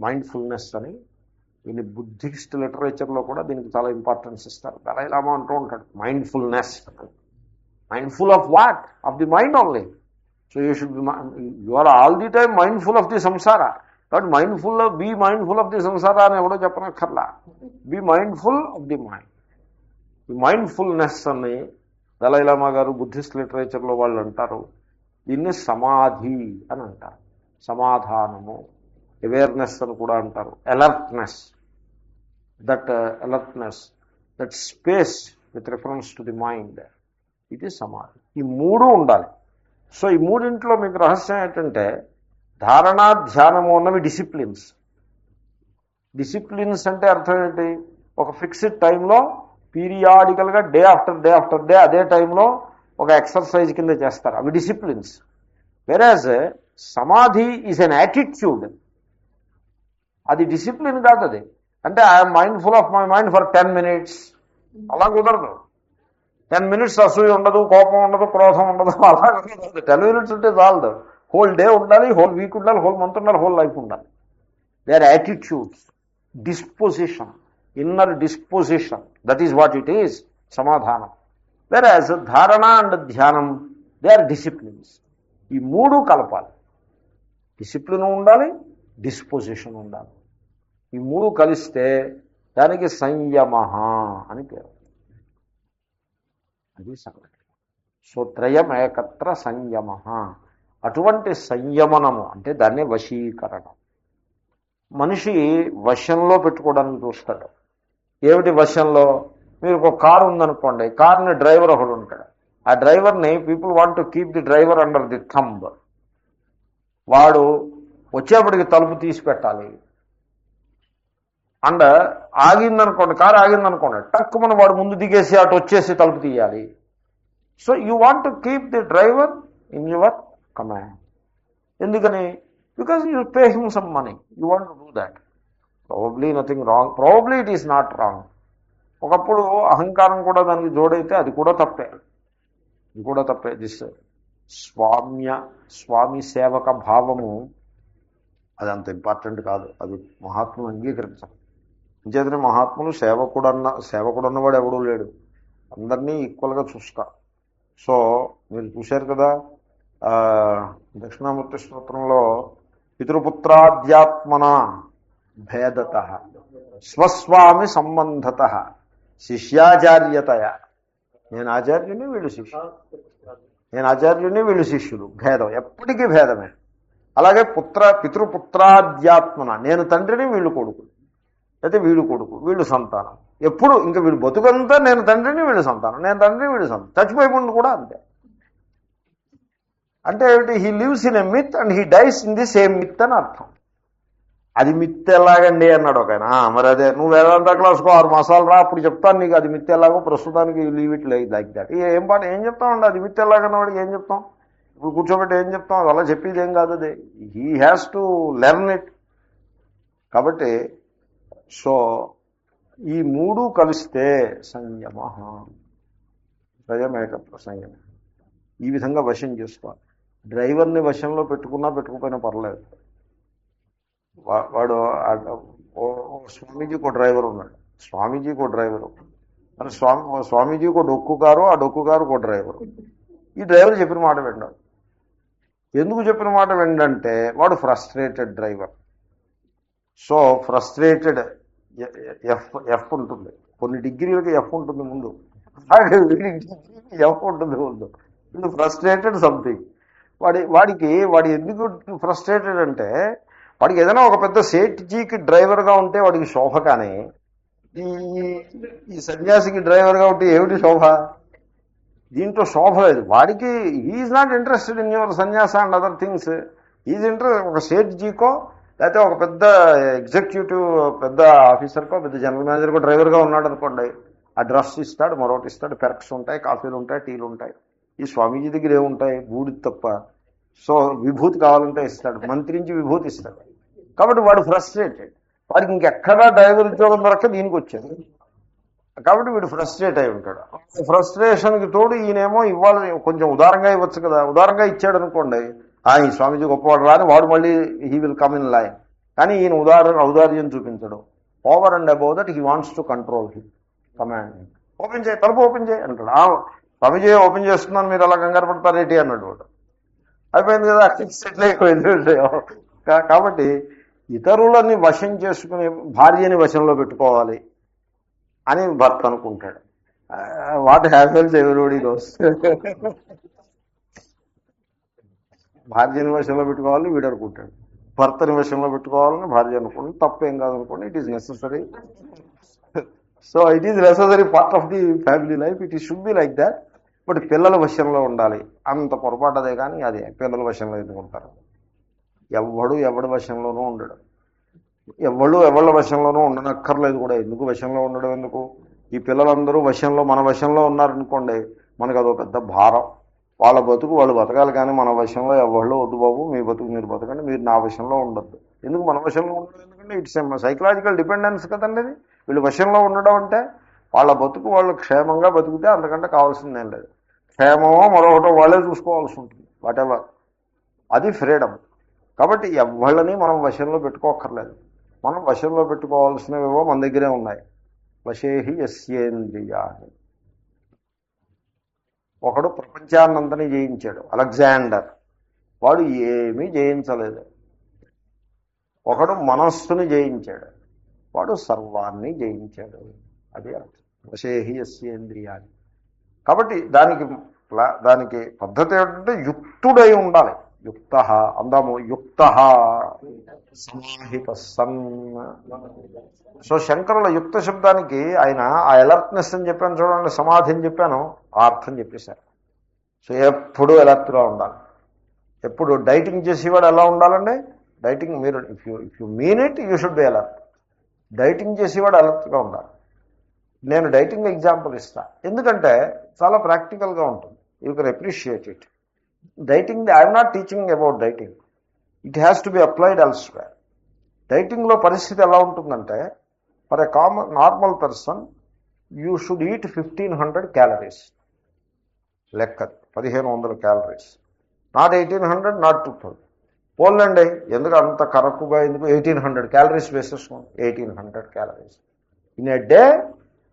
Mindfulness అని దీన్ని బుద్ధిస్ట్ లిటరేచర్లో కూడా దీనికి చాలా ఇంపార్టెన్స్ ఇస్తారు. దలైలామా అంటూ ఉంటాడు mindfulness. Mindful of what? Of the mind only. So you should be, you are all the time mindful of the samsara. కాబట్టి be mindful of the samsara అని ఎవడో చెప్పనక్కర్లా. Be mindful of the mind. ఈ mindfulness అని Dalai Lama గారు Buddhist లిటరేచర్లో వాళ్ళు అంటారు. దీన్ని సమాధి అని అంటారు. సమాధానము. అవేర్నెస్ అని కూడా అంటారు. Alertness, that alertness, that space with reference to the mind, ఇది సమాధి. ఈ మూడు ఉండాలి. సో ఈ మూడింట్లో మీకు రహస్యం ఏంటంటే ధారణ, ధ్యానము అన్నవి డిసిప్లిన్స్. డిసిప్లిన్స్ అంటే అర్థం ఏంటి? ఒక ఫిక్స్డ్ టైంలో పీరియాడికల్గా day after day after day అదే టైంలో ఒక ఎక్సర్సైజ్ కింద చేస్తారు, అవి డిసిప్లిన్స్. వెరాజ్ సమాధి ఈజ్ అన్ యాటిట్యూడ్. అది డిసిప్లిన్ కాదు. అది అంటే I'm mindful of my mind for 10 minutes, అలా కుదరదు. 10 minutes అసూయ ఉండదు, కోపం ఉండదు, క్రోధం ఉండదు, అలా కుదరదు. 10 minutes ఉంటే చాలదు. హోల్ డే ఉండాలి, హోల్ వీక్ ఉండాలి, హోల్ మంత్ ఉండాలి, హోల్ లైఫ్ ఉండాలి. They are attitudes, disposition, inner disposition, that is what it is సమాధానం. వెరాజ్ ధారణ అండ్ ధ్యానం, దే ఆర్ డిసిప్లిన్స్. ఈ మూడు కలపాలి. డిసిప్లిన్ ఉండాలి, డిస్పోజిషన్ ఉండాలి. ఈ మూడు కలిస్తే దానికి సంయమ అని పేరు. అది సంగతి. సో త్రయం ఏకత్ర సంయమ. అటువంటి సంయమనము అంటే దాన్నే వశీకరణం. మనిషి వశంలో పెట్టుకోవడానికి చూస్తాడు. ఏమిటి వశంలో? మీరు ఒక కారు ఉందనుకోండి, కార్ని డ్రైవర్ ఒకడు ఉంటాడు. ఆ డ్రైవర్ని people want to keep the driver under the thumb. వాడు వచ్చేప్పటికి తలుపు తీసి పెట్టాలి. అండ్ ఆగిందనుకోండి, కారు ఆగిందనుకోండి, టక్ మన వాడు ముందు దిగేసి అటు వచ్చేసి తలుపు తీయాలి. So you want to keep the driver in your command. ఎందుకని? Because you pay him some money, you want to do that. Probably nothing wrong, probably it is not wrong. ఒకప్పుడు అహంకారం కూడా దానికి జోడైతే అది కూడా తప్పే, ఇది కూడా తప్పే. దిస్ స్వామి సేవక భావము అది అంత ఇంపార్టెంట్ కాదు. అది మహాత్ములు అంగీకరించాలి. అంచేతనే మహాత్ములు సేవకుడు అన్నవాడు ఎవడూ లేడు, అందరినీ ఈక్వల్గా చూస్తా. సో మీరు చూశారు కదా దక్షిణామూర్తి స్తోత్రంలో పితృపుత్రాధ్యాత్మన భేదత స్వస్వామి సంబంధత శిష్యాచార్యతయ. నేను ఆచార్యుని, వీళ్ళు శిష్యులు, నేను ఆచార్యుని, వీళ్ళు శిష్యులు. భేదం ఎప్పటికీ భేదమే. అలాగే పితృపుత్రాధ్యాత్మన, నేను తండ్రిని, వీళ్ళు కొడుకు, అయితే వీళ్ళు కొడుకు, వీళ్ళు సంతానం. ఎప్పుడు ఇంకా వీళ్ళు బతుకంతా నేను తండ్రిని, వీళ్ళు సంతానం, నేను తండ్రిని, వీళ్ళు సంతానం. చచ్చిపోయి కూడా అంతే. అంటే ఏమిటి? He lives in a myth and he dice in the same myth అని అర్థం. అది మిత్ ఎలాగండి అన్నాడు ఒక ఆయన. మరి అదే నువ్వు వేదాంత క్లాస్కో 6 మాసాలు రా, అప్పుడు చెప్తాను నీకు అది మిత్ ఎలాగో. ప్రస్తుతానికి లీవ్ ఇట్ లైక్ దాట్. ఏం చెప్తామండి? అది మిత్ ఎలాగన్నవాడికి ఏం చెప్తాం? ఇప్పుడు కూర్చోబెట్టి ఏం చెప్తాం? అలా చెప్పేది ఏం కాదు. అది he has to learn it. కాబట్టి సో ఈ మూడు కలిస్తే సంయమ, స్వయమేకత్వ సంయమం. ఈ విధంగా వశం చేసుకోవాలి. డ్రైవర్ని వశంలో పెట్టుకున్నా పెట్టుకుపోయినా పర్లేదు. వాడు స్వామీజీకి ఒక డ్రైవర్ ఉన్నాడు, స్వామీజీకి ఒక డ్రైవరు, మరి స్వామీజీకి ఒక డొక్కు కారు, ఆ డొక్కు కారు ఒక డ్రైవరు. ఈ డ్రైవర్ చెప్పిన మాట విన్నాడు. ఎందుకు చెప్పిన మాట విండంటే వాడు frustrated driver. So frustrated F ఉంటుంది, కొన్ని డిగ్రీలకి ఎఫ్ ఉంటుంది ముందు, ఎఫ్ ఉంటుంది ముందు. వీడు ఫ్రస్ట్రేటెడ్ సంథింగ్. వాడు ఎందుకు ఫ్రస్ట్రేటెడ్ అంటే వాడికి ఏదైనా ఒక పెద్ద సేట్జీకి డ్రైవర్గా ఉంటే వాడికి శోభ. కానీ ఈ సన్యాసికి డ్రైవర్గా ఉంటే ఏమిటి శోభ? దీంట్లో శోభ లేదు వాడికి. Is not interested in your sannyasa and other things. Is interest ఒక సేట్జీకో లేకపోతే ఒక పెద్ద ఎగ్జిక్యూటివ్ పెద్ద ఆఫీసర్కో పెద్ద జనరల్ మేనేజర్కో డ్రైవర్గా ఉన్నాడు అనుకోండి. ఆ డ్రెస్ ఇస్తాడు, మరొకటి ఇస్తాడు, పెర్క్స్ ఉంటాయి, కాఫీలు ఉంటాయి, టీలు ఉంటాయి. ఈ స్వామీజీ దగ్గర ఏముంటాయి? బూడిది తప్ప. సో విభూతి కావాలంటే ఇస్తాడు, మంత్రించి విభూతి ఇస్తాడు. కాబట్టి వాడు ఫ్రస్ట్రేటెడ్. వాడికి ఇంకెక్కడా డ్రైవర్ ఉద్యోగం దొరక్క దీనికి వచ్చాడు. కాబట్టి వీడు ఫ్రస్ట్రేట్ అయి ఉంటాడు. ఫ్రస్ట్రేషన్కి తోడు ఈయనేమో ఇవ్వాలి, కొంచెం ఉదారంగా ఇవ్వచ్చు కదా. ఉదారంగా ఇచ్చాడు అనుకోండి, ఈ స్వామీజీ గొప్పవాడు రాని వాడు మళ్ళీ he will come in line. కానీ ఈయన ఔదార్యం చూపించడు. Over and above that he wants to control him. Command, open చేయి, తలుపు ఓపెన్ చేయి అంటాడు. స్వామీజీ ఓపెన్ చేస్తున్నాను, మీరు అలా కంగారు పడతారేంటి అన్నాడు వాడు. అయిపోయింది కదా, సెటిల్ అయిపోయింది విషయం. కాబట్టి ఇతరులని వశం చేసుకుని భార్యని వశంలో పెట్టుకోవాలి అని భర్త అనుకుంటాడు. What happens everybody knows. భార్యని వశంలో పెట్టుకోవాలని వీడు అనుకుంటాడు, భర్తని వశంలో పెట్టుకోవాలని భార్య అనుకోండి, తప్పేం కాదనుకోండి, it is necessary. So it is necessary part of the family life, it is should be like that. But పిల్లల వశంలో ఉండాలి, అంత పొరపాటు అదే. కానీ అదే పిల్లల వశంలో ఎందుకుంటారు? ఎవడి వశంలోనూ ఉండడు, ఎవళ్ళ వశంలోనూ ఉండనక్కర్లేదు కూడా. ఎందుకు వశంలో ఉండడం ఎందుకు? ఈ పిల్లలందరూ వశంలో, మన వశంలో ఉన్నారనుకోండి, మనకు అదో పెద్ద భారం. వాళ్ళ బతుకు వాళ్ళు బతకాలి, కానీ మన వశంలో ఎవళ్ళు వద్దు బాబు, మీ బతుకు మీరు బతకండి, మీరు నా వశంలో ఉండొద్దు. ఎందుకు మన వశంలో ఉండడం? ఎందుకంటే ఇట్స్ సైకలాజికల్ డిపెండెన్స్ కదండి అది. వీళ్ళు వశంలో ఉండడం అంటే వాళ్ళ బతుకు వాళ్ళు క్షేమంగా బతికితే అంతకంటే కావాల్సిందేం లేదు. క్షేమమో మరొకటో వాళ్ళే చూసుకోవాల్సి ఉంటుంది, వాటెవర్. అది ఫ్రీడమ్. కాబట్టి ఎవళ్ళని మనం వశంలో పెట్టుకోక్కర్లేదు. మనం వశంలో పెట్టుకోవాల్సినవేవో మన దగ్గరే ఉన్నాయి. వశేహి యస్యేంద్రియాణి. ఒకడు ప్రపంచాన్నంతని జయించాడు, అలెగ్జాండర్. వాడు ఏమీ జయించలేదు. ఒకడు మనస్సుని జయించాడు, వాడు సర్వాన్ని జయించాడు. అది అర్థం వశేహి యస్యేంద్రియాణి. కాబట్టి దానికి పద్ధతి ఏంటంటే యుక్తుడై ఉండాలి. యుక్త అందాము, యుక్త సమాహిత సన్. సో శంకరుల యుక్త శబ్దానికి ఆయన ఆ అలర్ట్నెస్ అని చెప్పాను చూడండి, సమాధి అని చెప్పాను, ఆ అర్థం చెప్పేశారు. సో ఎప్పుడు అలర్ట్గా ఉండాలి. ఎప్పుడు డైటింగ్ చేసేవాడు ఎలా ఉండాలండి? డైటింగ్ మీరు if you mean it you should be alert. Dieting చేసేవాడు అలర్ట్గా ఉండాలి. నేను డైటింగ్ ఎగ్జాంపుల్ ఇస్తా, ఎందుకంటే చాలా ప్రాక్టికల్గా ఉంటుంది. You can appreciate it. Dieting, I'm not teaching about dieting, it has to be applied elsewhere. డైటింగ్లో పరిస్థితి ఎలా ఉంటుందంటే, for a normal person you should eat 1500 calories. లెక్క 1500 క్యాలరీస్, నాట్ 1800, నాట్ 2000. పోలండి, ఎందుకు అంత కరక్కుగా, ఎందుకు 1800 క్యాలరీస్ వేసేసుకోండి. 1800 క్యాలరీస్ ఇన్ ఏ డే.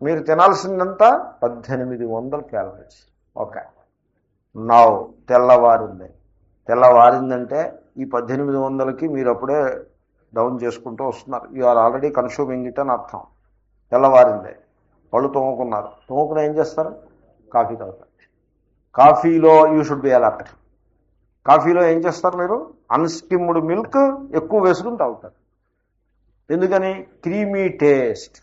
మీరు తినాల్సిందంతా 1800 క్యాలరీస్. ఓకే, నౌ తెల్లవారిందంటే ఈ 1800కి మీరు అప్పుడే డౌన్ చేసుకుంటూ వస్తున్నారు. You are already consuming it అని అర్థం. తెల్లవారిందే, పళ్ళు తోముకున్నారు, తోముకుని ఏం చేస్తారు? కాఫీ తాగుతారు. కాఫీలో యూ షుడ్ బి అలర్ట్. కాఫీలో ఏం చేస్తారు మీరు? అన్స్కిమ్డ్ మిల్క్ ఎక్కువ వేసుకుని తాగుతారు. ఎందుకని? Creamy taste.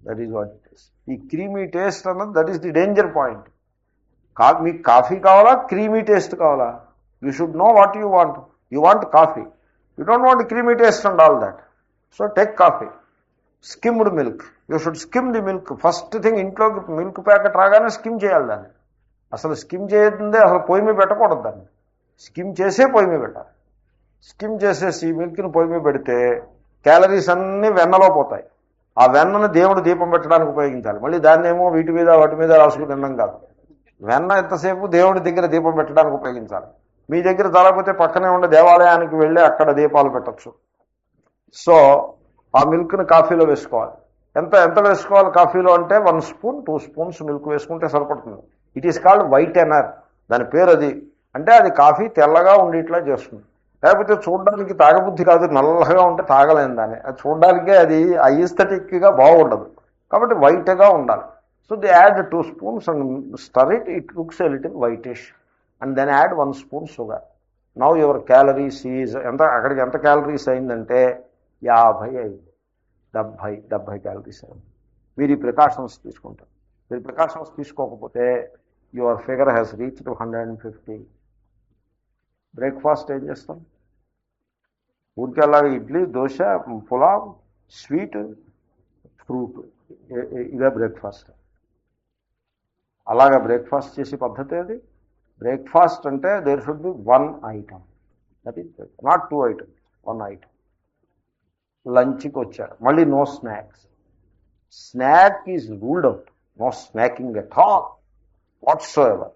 That is what it is. ఈ క్రీమీ టేస్ట్ అన్నది that is the danger point. మీకు కాఫీ కావాలా, క్రీమీ టేస్ట్ కావాలా? You should know what you want. You want coffee, you don't want creamy taste and all that. So take coffee. Skimmed milk, you should skim the milk. First thing, ఇంట్లోకి milk packet రాగానే skim చేయాలి దాన్ని. అసలు skim చేయకుందే అసలు పొయ్యి మీద పెట్టకూడదు దాన్ని. స్కిమ్ చేసే పొయ్యి మీద పెట్టాలి. స్కిమ్ చేసేసి మిల్క్ని పొయ్యి మీద పెడితే క్యాలరీస్ అన్నీ వెన్నలో పోతాయి. ఆ వెన్నను దేవుడు దీపం పెట్టడానికి ఉపయోగించాలి. మళ్ళీ దాన్ని ఏమో వీటి మీద వాటి మీద రాసుకుని తినడం కాదు. వెన్న ఎంతసేపు దేవుడి దగ్గర దీపం పెట్టడానికి ఉపయోగించాలి. మీ దగ్గర చాలకపోతే పక్కనే ఉండే దేవాలయానికి వెళ్ళి అక్కడ దీపాలు పెట్టచ్చు. సో ఆ మిల్క్ని కాఫీలో వేసుకోవాలి. ఎంత ఎంత వేసుకోవాలి కాఫీలో అంటే 1 స్పూన్ 2 స్పూన్స్ మిల్క్ వేసుకుంటే సరిపడుతుంది. ఇట్ ఈస్ కాల్డ్ వైట్ ఎనర్, దాని పేరు అది. అంటే అది కాఫీ తెల్లగా ఉండేట్లా చేస్తుంది. లేకపోతే చూడడానికి తాగబుద్ధి కాదు, నల్లగా ఉంటే తాగలేని దాన్ని. అది చూడడానికే అది ఐస్థెటిక్గా బాగుండదు. కాబట్టి వైట్గా ఉండాలి. So they add 2 spoons and stir it. It looks a little whitish. And then add 1 spoon sugar. Now your calories is ఎంత? అక్కడికి ఎంత క్యాలరీస్ అయిందంటే 50 అయింది. 70 క్యాలరీస్ అయింది. మీరు ఈ ప్రికాషన్స్ తీసుకుంటారు. మీరు ప్రికాషన్స్ తీసుకోకపోతే your figure has reached 150. Breakfast ఏం చేస్తాం? ఊరికే అలాగే ఇడ్లీ, దోశ, పులావ్, స్వీట్, ఫ్రూట్, ఇదే బ్రేక్ఫాస్ట్. అలాగా బ్రేక్ఫాస్ట్ చేసే పద్ధతి అది. బ్రేక్ఫాస్ట్ అంటే there should be 1 item. That is not 2 items, 1 item. లంచ్కి వచ్చారు, మళ్ళీ no snacks. Snack is ruled out. No snacking at all whatsoever.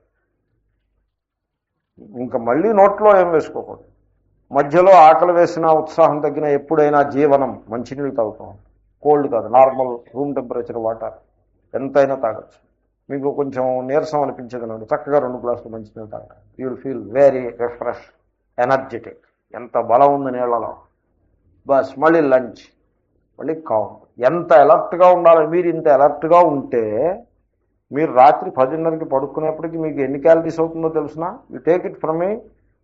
ఇంకా మళ్ళీ నోట్లో ఏం వేసుకోకూడదు. మధ్యలో ఆకలి వేసినా, ఉత్సాహం తగ్గినా ఎప్పుడైనా జీవనం మంచినీళ్ళు తాగుతాం. కోల్డ్ కాదు, నార్మల్ రూమ్ టెంపరేచర్ వాటర్ ఎంతైనా తాగొచ్చు. మీకు కొంచెం నీరసం అనిపించేది చక్కగా 2 గ్లాసులు మంచినీళ్ళు తాగండి. You will feel very refresh, energetic. ఎంత బలం ఉంది నీళ్ళలో. బస్ మళ్ళీ లంచ్, మళ్ళీ కౌంట్. ఎంత అలర్ట్గా ఉండాలి. మీరు ఇంత అలర్ట్గా ఉంటే మీరు రాత్రి 10:30కి పడుకునేప్పటికి మీకు ఎన్ని క్యాలరీస్ అవుతుందో తెలుసునా? You take it from me.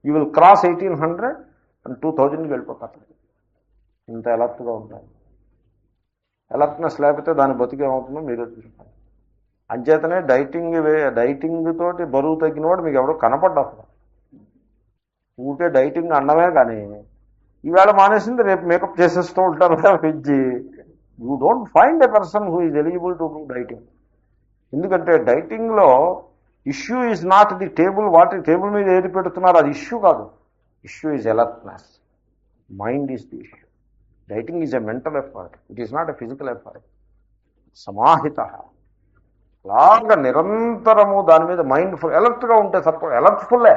You will cross 1800 and 2000కి వెళ్ళిపోతారు. ఇంత అలర్ట్గా ఉంటాయి. అలర్ట్నెస్ లేకపోతే దాని బతికేమవుతుందో మీరే చూసుకోండి. అంచేతనే డైటింగ్ తోటి బరువు తగ్గినవాడు మీకు ఎవడో కనపడ్డారు. ఊరికే డైటింగ్ అన్నమే కానీ ఈవేళ మానేసింది రేపు మేకప్ చేసేస్తూ ఉంటారు తప్పించి you don't find a person who is eligible to do dieting. ఎందుకంటే డైటింగ్లో issue is not the table, table మీద ఏది పెడుతున్నారు అది ఇష్యూ కాదు. Issue is alertness. Mind is the issue. Dieting is a mental effort, it is not a physical effort. సమాహిత అలాగా నిరంతరము దాని మీద మైండ్ఫుల్ అలర్ట్గా ఉంటే సరిపో. అలర్ట్ఫుల్లే,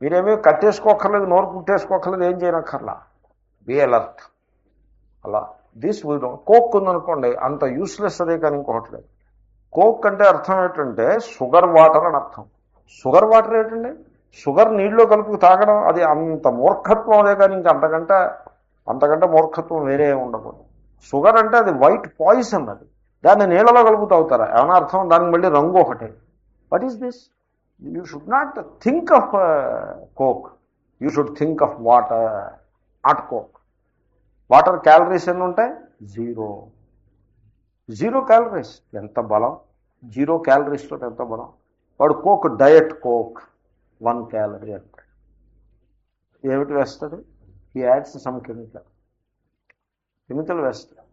మీరేమీ కట్టేసుకోక్కర్లేదు, నోరు కుట్టేసుకోక్కర్లేదు, ఏం చేయనక్కర్లా. Be alert. అలా దిస్ విల్ డోంట్. కోక్ ఉందనుకోండి, అంత యూస్లెస్ అదే కానీ ఇంకోట్లేదు. కోక్ అంటే అర్థం ఏంటంటే షుగర్ వాటర్ అని అర్థం. షుగర్ వాటర్ ఏంటండి? షుగర్ నీళ్ళలో కలుపు తాగడం అది అంత మూర్ఖత్వం అదే కానీ ఇంకా అంతకంటే మూర్ఖత్వం వేరే ఉండకూడదు. షుగర్ అంటే అది వైట్ పాయిజన్, అది దాన్ని నీళ్ళలో కలుపు తాగుతారా? ఏమైనా అర్థం? దానికి మళ్ళీ రంగు ఒకటే. What is this? You should not think of coke, you should think of water, not coke. Water calories ఎన్ని ఉంటాయి? 0 క్యాలరీస్. ఎంత బలం! 0 క్యాలరీస్ తోటి ఎంత బలం. వాడు కోక్, డయట్ కోక్ 1 క్యాలరీ అంటాడు. ఏమిటి వేస్తాడు? ఈ యాడ్స్ సమ్ కెమికల్ వేస్తాడు.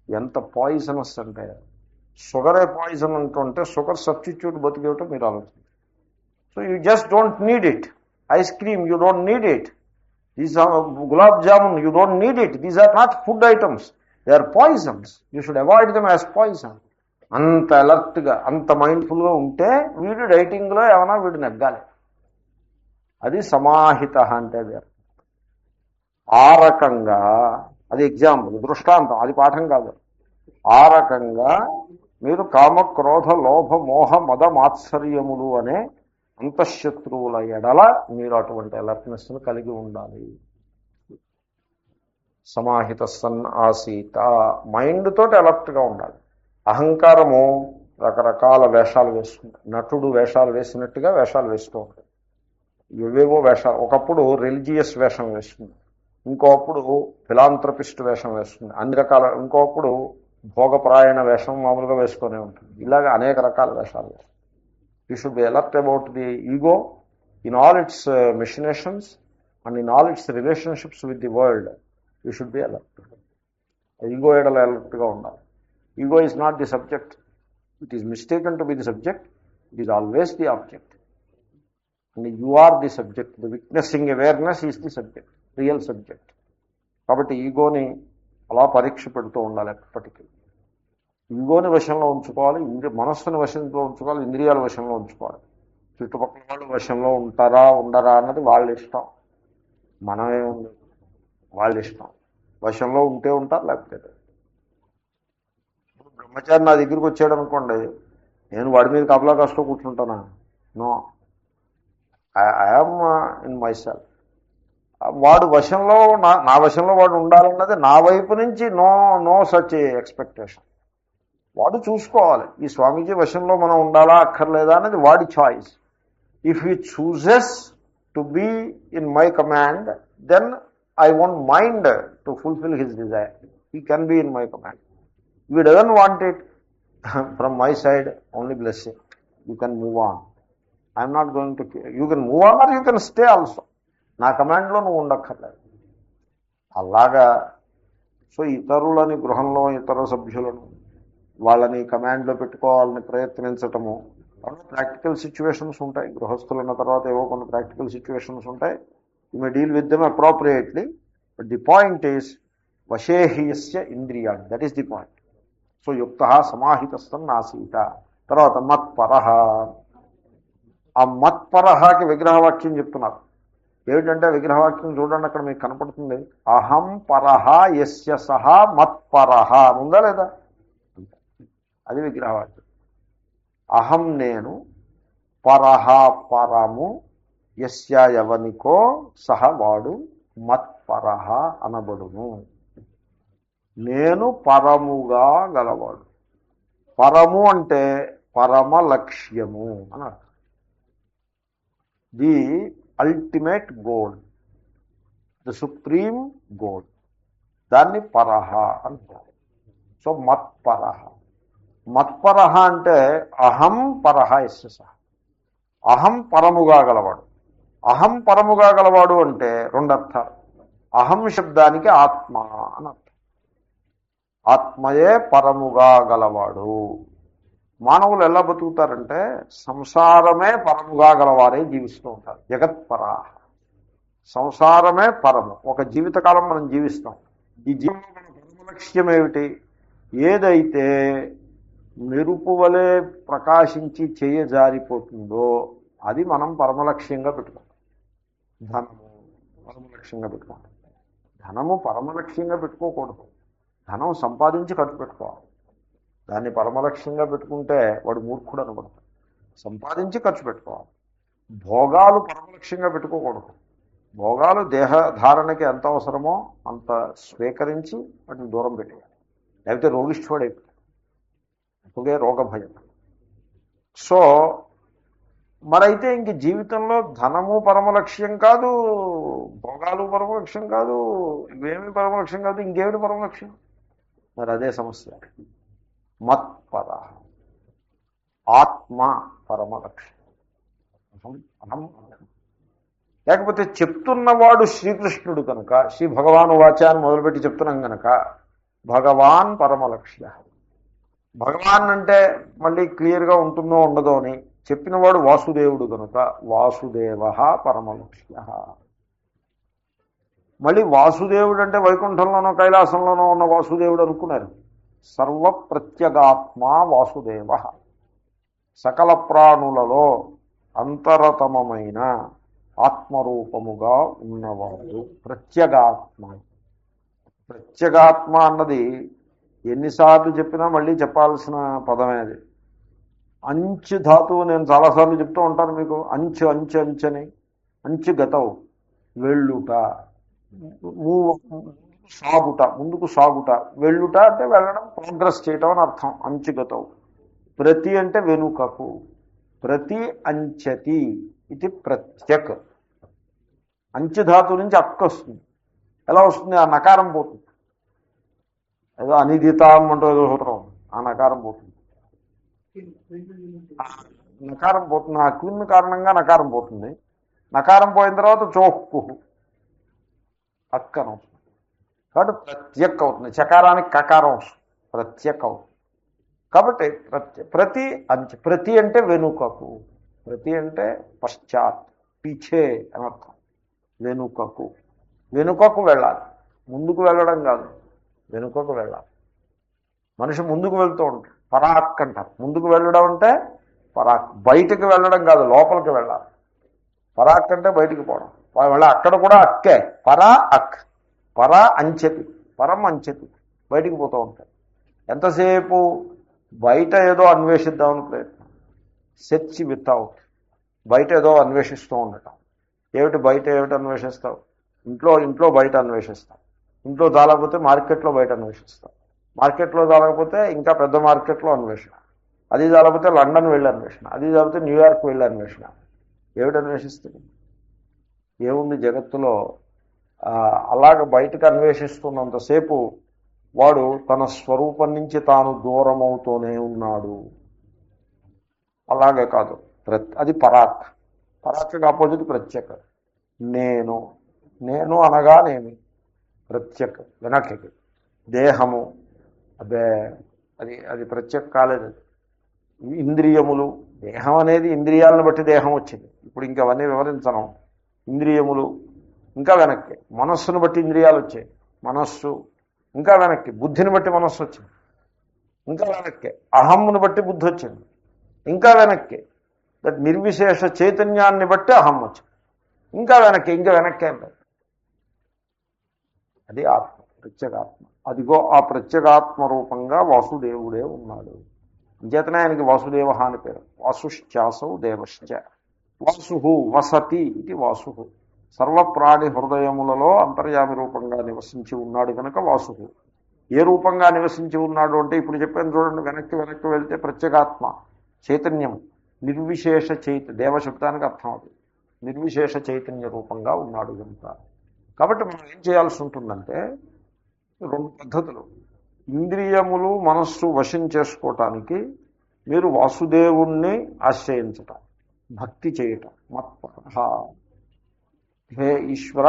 ఎంత పాయిజనస్ అంటే షుగరే పాయిజన్ అంటుంటే షుగర్ సబ్స్టిట్యూట్ బతికేవటం మీరు ఆలోచించండి. So you just don't need it. Ice cream you don't need it. These are gulab jamun, you don't need it. These are not food items. They are poisons. You should avoid them as poison. అంత అలర్ట్గా, అంత మైండ్ఫుల్గా ఉంటే వీడు డైటింగ్లో ఏమైనా వీడు నెగ్గాలి. అది సమాహిత అంటే. ఆ రకంగా అది ఎగ్జాంపుల్, దృష్టాంతం, అది పాఠం కాదు. ఆ రకంగా మీరు కామ, క్రోధ, లోభ, మోహ, మద, మాత్సర్యములు అనే అంతఃశత్రువుల ఎడల మీరు అటువంటి అలర్ట్నెస్ను కలిగి ఉండాలి. సమాహిత సన్ ఆసీత, మైండ్ తోటి అలర్ట్గా ఉండాలి. అహంకారము రకరకాల వేషాలు వేసుకుంటాడు. నటుడు వేషాలు వేసినట్టుగా వేషాలు వేస్తూ ఉంటాడు. ఏవేవో వేషాలు. ఒకప్పుడు రిలీజియస్ వేషం వేస్తుంది, ఇంకోప్పుడు ఫిలాంథ్రపిస్ట్ వేషం వేస్తుంది, అన్ని రకాల. ఇంకోప్పుడు భోగపరాయణ వేషం మామూలుగా వేసుకొనే ఉంటుంది. ఇలాగ అనేక రకాల వేషాలు వేస్తుంది. You should be alert about the ego in all its machinations and in all its relationships with the world. You should be alert. Ego edala alert ga undali. Ego is not the subject. It is mistaken to be the subject. It is always the object. And you are the subject. The witnessing awareness is the subject, real subject. కాబట్టి ఈగోని అలా పరీక్ష పెడుతూ ఉండాలి ఎప్పటికీ. ఈగోని వశంలో ఉంచుకోవాలి, మనస్సుని వశంలో ఉంచుకోవాలి, ఇంద్రియాల వశంలో ఉంచుకోవాలి. చుట్టుపక్కల వాళ్ళు వశంలో ఉంటారా ఉండరా అన్నది వాళ్ళ ఇష్టం, మనమే ఉంది, వాళ్ళ ఇష్టం. వశంలో ఉంటే ఉంటారు, లేకపోతే బ్రహ్మచారి నా దగ్గరికి వచ్చాడు అనుకోండి, నేను వాడి మీద కపలా కష్టం కూర్చుంటానా? No, I'm in my self. వాడు వశంలో, నా వశంలో వాడు ఉండాలన్నది నా వైపు నుంచి నో సచ్ ఎక్స్పెక్టేషన్. వాడు చూసుకోవాలి, ఈ స్వామీజీ వశంలో మనం ఉండాలా అక్కర్లేదా అనేది వాడి choice. If he chooses to be in my command, then I won't mind to fulfil his desire. He can be in my command. We doesn't want it from my side, only blessing. You can move on. I'm not going to. You can move on or you can stay also. నా కమాండ్లో నువ్వు ఉండక్కర్లేదు. అలాగా. So ఇతరులని, గృహంలో ఇతర సభ్యులను, వాళ్ళని కమాండ్లో పెట్టుకోవాలని ప్రయత్నించటము. ప్రాక్టికల్ సిచ్యువేషన్స్ ఉంటాయి. గృహస్థులు ఉన్న తర్వాత ఏవో కొన్ని ప్రాక్టికల్ సిచ్యువేషన్స్ ఉంటాయి. You may deal with them appropriately. But the point is వశేహీయస్య ఇంద్రియాణి. That is the point. So యుక్త సమాహితస్థన్ ఆసీత. తర్వాత మత్పరః. ఆ మత్పరహకి విగ్రహవాక్యం చెప్తున్నారు. ఏమిటంటే విగ్రహవాక్యం చూడండి, అక్కడ మీకు కనపడుతుంది. అహం పరహ యస్య సహ మత్పరహ ఉందా లేదా? అది విగ్రహవాక్యం. అహం నేను, పరహ పరము, యస్య ఎవనికో, సహ వాడు, మత్పరహ అనబడును. నేను పరముగా గలవాడు. పరము అంటే పరమ లక్ష్యము అని అర్థం. The ultimate goal, the supreme goal. దాన్ని పరహ అంటారు. సో మత్పరహ. మత్పరహ అంటే అహం పరహ ఎస్య సహ. అహం పరముగా గలవాడు. అహం పరముగా గలవాడు అంటే రెండు అర్థాలు. అహం శబ్దానికి ఆత్మ అని అర్థం. ఆత్మయే పరముగా గలవాడు. మానవులు ఎలా బతుకుతారంటే సంసారమే పరముగా గలవారే జీవిస్తూ ఉంటారు. జగత్పరా. సంసారమే పరము. ఒక జీవితకాలం మనం జీవిస్తాం. ఈ జీవితంలో మన పరమ లక్ష్యం ఏమిటి? ఏదైతే మెరుపు వలె ప్రకాశించి చేయజారిపోతుందో అది మనం పరమలక్ష్యంగా పెట్టుకుంటాం. ధనము పరమలక్ష్యంగా పెట్టుకుంటాం. ధనము పరమలక్ష్యంగా పెట్టుకోకూడదు. ధనం సంపాదించి ఖర్చు పెట్టుకోవాలి. దాన్ని పరమలక్ష్యంగా పెట్టుకుంటే వాడు మూర్ఖుడు అనబడతాడు. సంపాదించి ఖర్చు పెట్టుకోవాలి. భోగాలు పరమలక్ష్యంగా పెట్టుకోకూడదు. భోగాలు దేహధారణకి ఎంత అవసరమో అంత స్వీకరించి వాటిని దూరం పెట్టేయాలి. లేకపోతే రోగిష్ఠుడైపోతాడు. అప్పుడే రోగ భయం. సో మరైతే ఇంక జీవితంలో ధనము పరమలక్ష్యం కాదు, భోగాలు పరమలక్ష్యం కాదు, ఇవేమి పరమలక్ష్యం కాదు, ఇంకేమిటి పరమలక్ష్యం? మరి అదే సమస్య. మత్పర. ఆత్మ పరమలక్ష్యం. లేకపోతే చెప్తున్నవాడు శ్రీకృష్ణుడు కనుక, శ్రీ భగవాను వాచాన్ని మొదలుపెట్టి చెప్తున్నాం కనుక భగవాన్ పరమలక్ష్య. భగవాన్ అంటే మళ్ళీ క్లియర్గా ఉంటుందో ఉండదో అని చెప్పినవాడు వాసుదేవుడు కనుక వాసుదేవ పరమలక్ష్య. మళ్ళీ వాసుదేవుడు అంటే వైకుంఠంలోనో కైలాసంలోనో ఉన్న వాసుదేవుడు అనుకున్నారు. సర్వప్రత్యగాత్మ వాసుదేవ. సకల ప్రాణులలో అంతరతమైన ఆత్మరూపముగా ఉన్నవాడు ప్రత్యేగాత్మ. ప్రత్యేగాత్మ అన్నది ఎన్నిసార్లు చెప్పినా మళ్ళీ చెప్పాల్సిన పదమే అది. అంచు ధాతువు నేను చాలాసార్లు చెప్తూ ఉంటాను మీకు. అంచు అంచు అంచని. అంచు గతవు వెళ్ళుట, సాగుట, ముందుకు సాగుట. వెళ్ళుట అంటే వెళ్ళడం, ప్రోగ్రెస్ చేయటం అని అర్థం. అంచు గతవు. ప్రతి అంటే వెనుకకు. ప్రతి అంచతి ఇది ప్రత్యక్. అంచుధాతు నుంచి అక్క వస్తుంది. ఎలా వస్తుంది? ఆ నకారం పోతుంది. ఏదో అనిదితాం అంటూ ఏదో సూత్రం, ఆ నకారం పోతుంది. నకారం పోతుంది. ఆ క్విన్ కారణంగా నకారం పోతుంది. నకారం పోయిన తర్వాత చోక్కు అక్కన వస్తుంది. కాబట్టి ప్రత్యక్ అవుతుంది. చకారానికి కకారం వస్తుంది. ప్రత్యక్ అవుతుంది. కాబట్టి ప్రతి అంచ. ప్రతి అంటే వెనుకకు. ప్రతి అంటే పశ్చాత్, పీఛే అనర్థం. వెనుకకు. వెనుకకు వెళ్ళాలి. ముందుకు వెళ్ళడం కాదు, వెనుకకు వెళ్ళాలి. మనిషి ముందుకు వెళ్తూ ఉంటాడు. పరాక్ అంటారు. ముందుకు వెళ్ళడం అంటే పరాక్. బయటకు వెళ్ళడం కాదు, లోపలికి వెళ్ళాలి. పరాక్ అంటే బయటికి పోవడం. అక్కడ కూడా అక్కే. పరా అక్. పరా అంచెతి, పరం అంచెతి. బయటికి పోతూ ఉంటాడు. ఎంతసేపు బయట ఏదో అన్వేషిద్దామని ప్రయత్నం. Search without. బయట ఏదో అన్వేషిస్తూ ఉండటం. ఏమిటి బయట ఏమిటి అన్వేషిస్తావు? ఇంట్లో బయట అన్వేషిస్తాం. ఇంట్లో చాలకపోతే మార్కెట్లో బయట అన్వేషిస్తాం. మార్కెట్లో చాలకపోతే ఇంకా పెద్ద మార్కెట్లో అన్వేషణ. అది చాలకపోతే లండన్ వెళ్ళి అన్వేషణ. అది చాలకపోతే న్యూయార్క్ వెళ్ళి అన్వేషణ. ఏమిటి అన్వేషిస్తుంది? ఏముంది జగత్తులో? అలాగ బయటకు అన్వేషిస్తున్నంతసేపు వాడు తన స్వరూపం నుంచి తాను దూరం అవుతూనే ఉన్నాడు. అలాగే కాదు. అది పరాక్. పరాక్కి ఆపోజిట్ ప్రత్యేక. నేను అనగానేమి? ప్రత్యేక. వెనక్కి. దేహము అదే అది ప్రత్యేక కాలేదు. ఇంద్రియములు. దేహం అనేది ఇంద్రియాలను బట్టి దేహం వచ్చింది. ఇప్పుడు ఇంకవన్నీ వివరించను. ఇంద్రియములు ఇంకా వెనక్కి. మనస్సును బట్టి ఇంద్రియాలు వచ్చాయి. మనస్సు ఇంకా వెనక్కి. బుద్ధిని బట్టి మనస్సు వచ్చింది. ఇంకా వెనక్కి. అహమ్మును బట్టి బుద్ధి వచ్చింది. ఇంకా వెనక్కి. దట్ నిర్విశేష చైతన్యాన్ని బట్టి అహం వచ్చింది. ఇంకా వెనక్కి అంటే అది ఆత్మ, ప్రత్యేగాత్మ. అదిగో ఆ ప్రత్యేగాత్మ రూపంగా వాసుదేవుడే ఉన్నాడు. అంచేతనే ఆయనకి వాసుదేవ అని పేరు. వాసుశ్చాసౌ దేవశ్చ. వాసు వసతి ఇది వాసు. సర్వప్రాణి హృదయములలో అంతర్యామి రూపంగా నివసించి ఉన్నాడు కనుక వాసు. ఏ రూపంగా నివసించి ఉన్నాడు అంటే ఇప్పుడు చెప్పాను చూడండి. వెనక్కి వెళ్తే ప్రత్యేగాత్మ చైతన్యం, నిర్విశేష దేవశబ్దానికి అర్థం అది. నిర్విశేష చైతన్య రూపంగా ఉన్నాడు కనుక. కాబట్టి మనం ఏం చేయాల్సి ఉంటుందంటే రెండు పద్ధతులు. ఇంద్రియములు మనస్సు వశం చేసుకోవటానికి మీరు వాసుదేవుణ్ణి ఆశ్రయించటం, భక్తి చేయటం. మత్పరః, హే ఈశ్వర,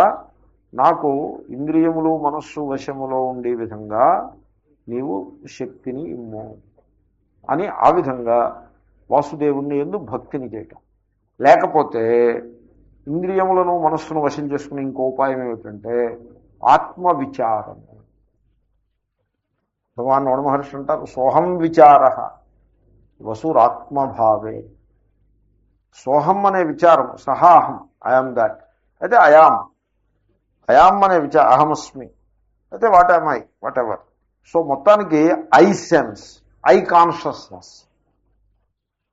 నాకు ఇంద్రియములు మనస్సు వశములో ఉండే విధంగా నీవు శక్తిని ఇమ్ము అని ఆ విధంగా వాసుదేవుణ్ణి యందు భక్తిని చేయటం. లేకపోతే ఇంద్రియములను మనస్సును వశం చేసుకునే ఇంకో ఉపాయం ఏమిటంటే ఆత్మవిచారం. భగవాన్ రమణ మహర్షి అంటారు, సోహం విచార వసురాత్మభావే. సోహం అనే విచారం, సహాహం, ఐఆమ్ దాట్, అయితే అయాం అనే విచారం, అహమస్మి, అయితే what I what ever. So మొత్తానికి ఐ సెన్స్, ఐ కాన్షియస్నెస్.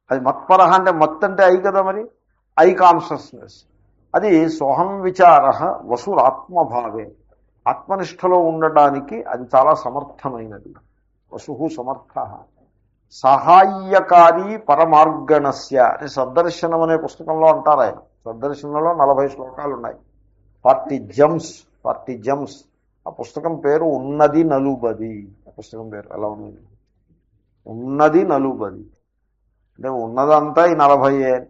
అది మత్పరహ అంటే మత్ అంటే ఐ కదా, మరి ఐ కాన్షియస్నెస్. అది సోహం విచార వసురాత్మభావే. ఆత్మనిష్టలో ఉండడానికి అది చాలా సమర్థమైనది. వసు సమర్థ. సహాయకారి పరమార్గణస్య అని సద్దర్శనం అనే పుస్తకంలో అంటారు ఆయన. సద్దర్శనంలో 40 శ్లోకాలు ఉన్నాయి. 40 జమ్స్. ఆ పుస్తకం పేరు ఉన్నది నలుబది. ఆ పుస్తకం పేరు ఎలా ఉంది? ఉన్నది నలుబది. అంటే ఉన్నదంతా ఈ 44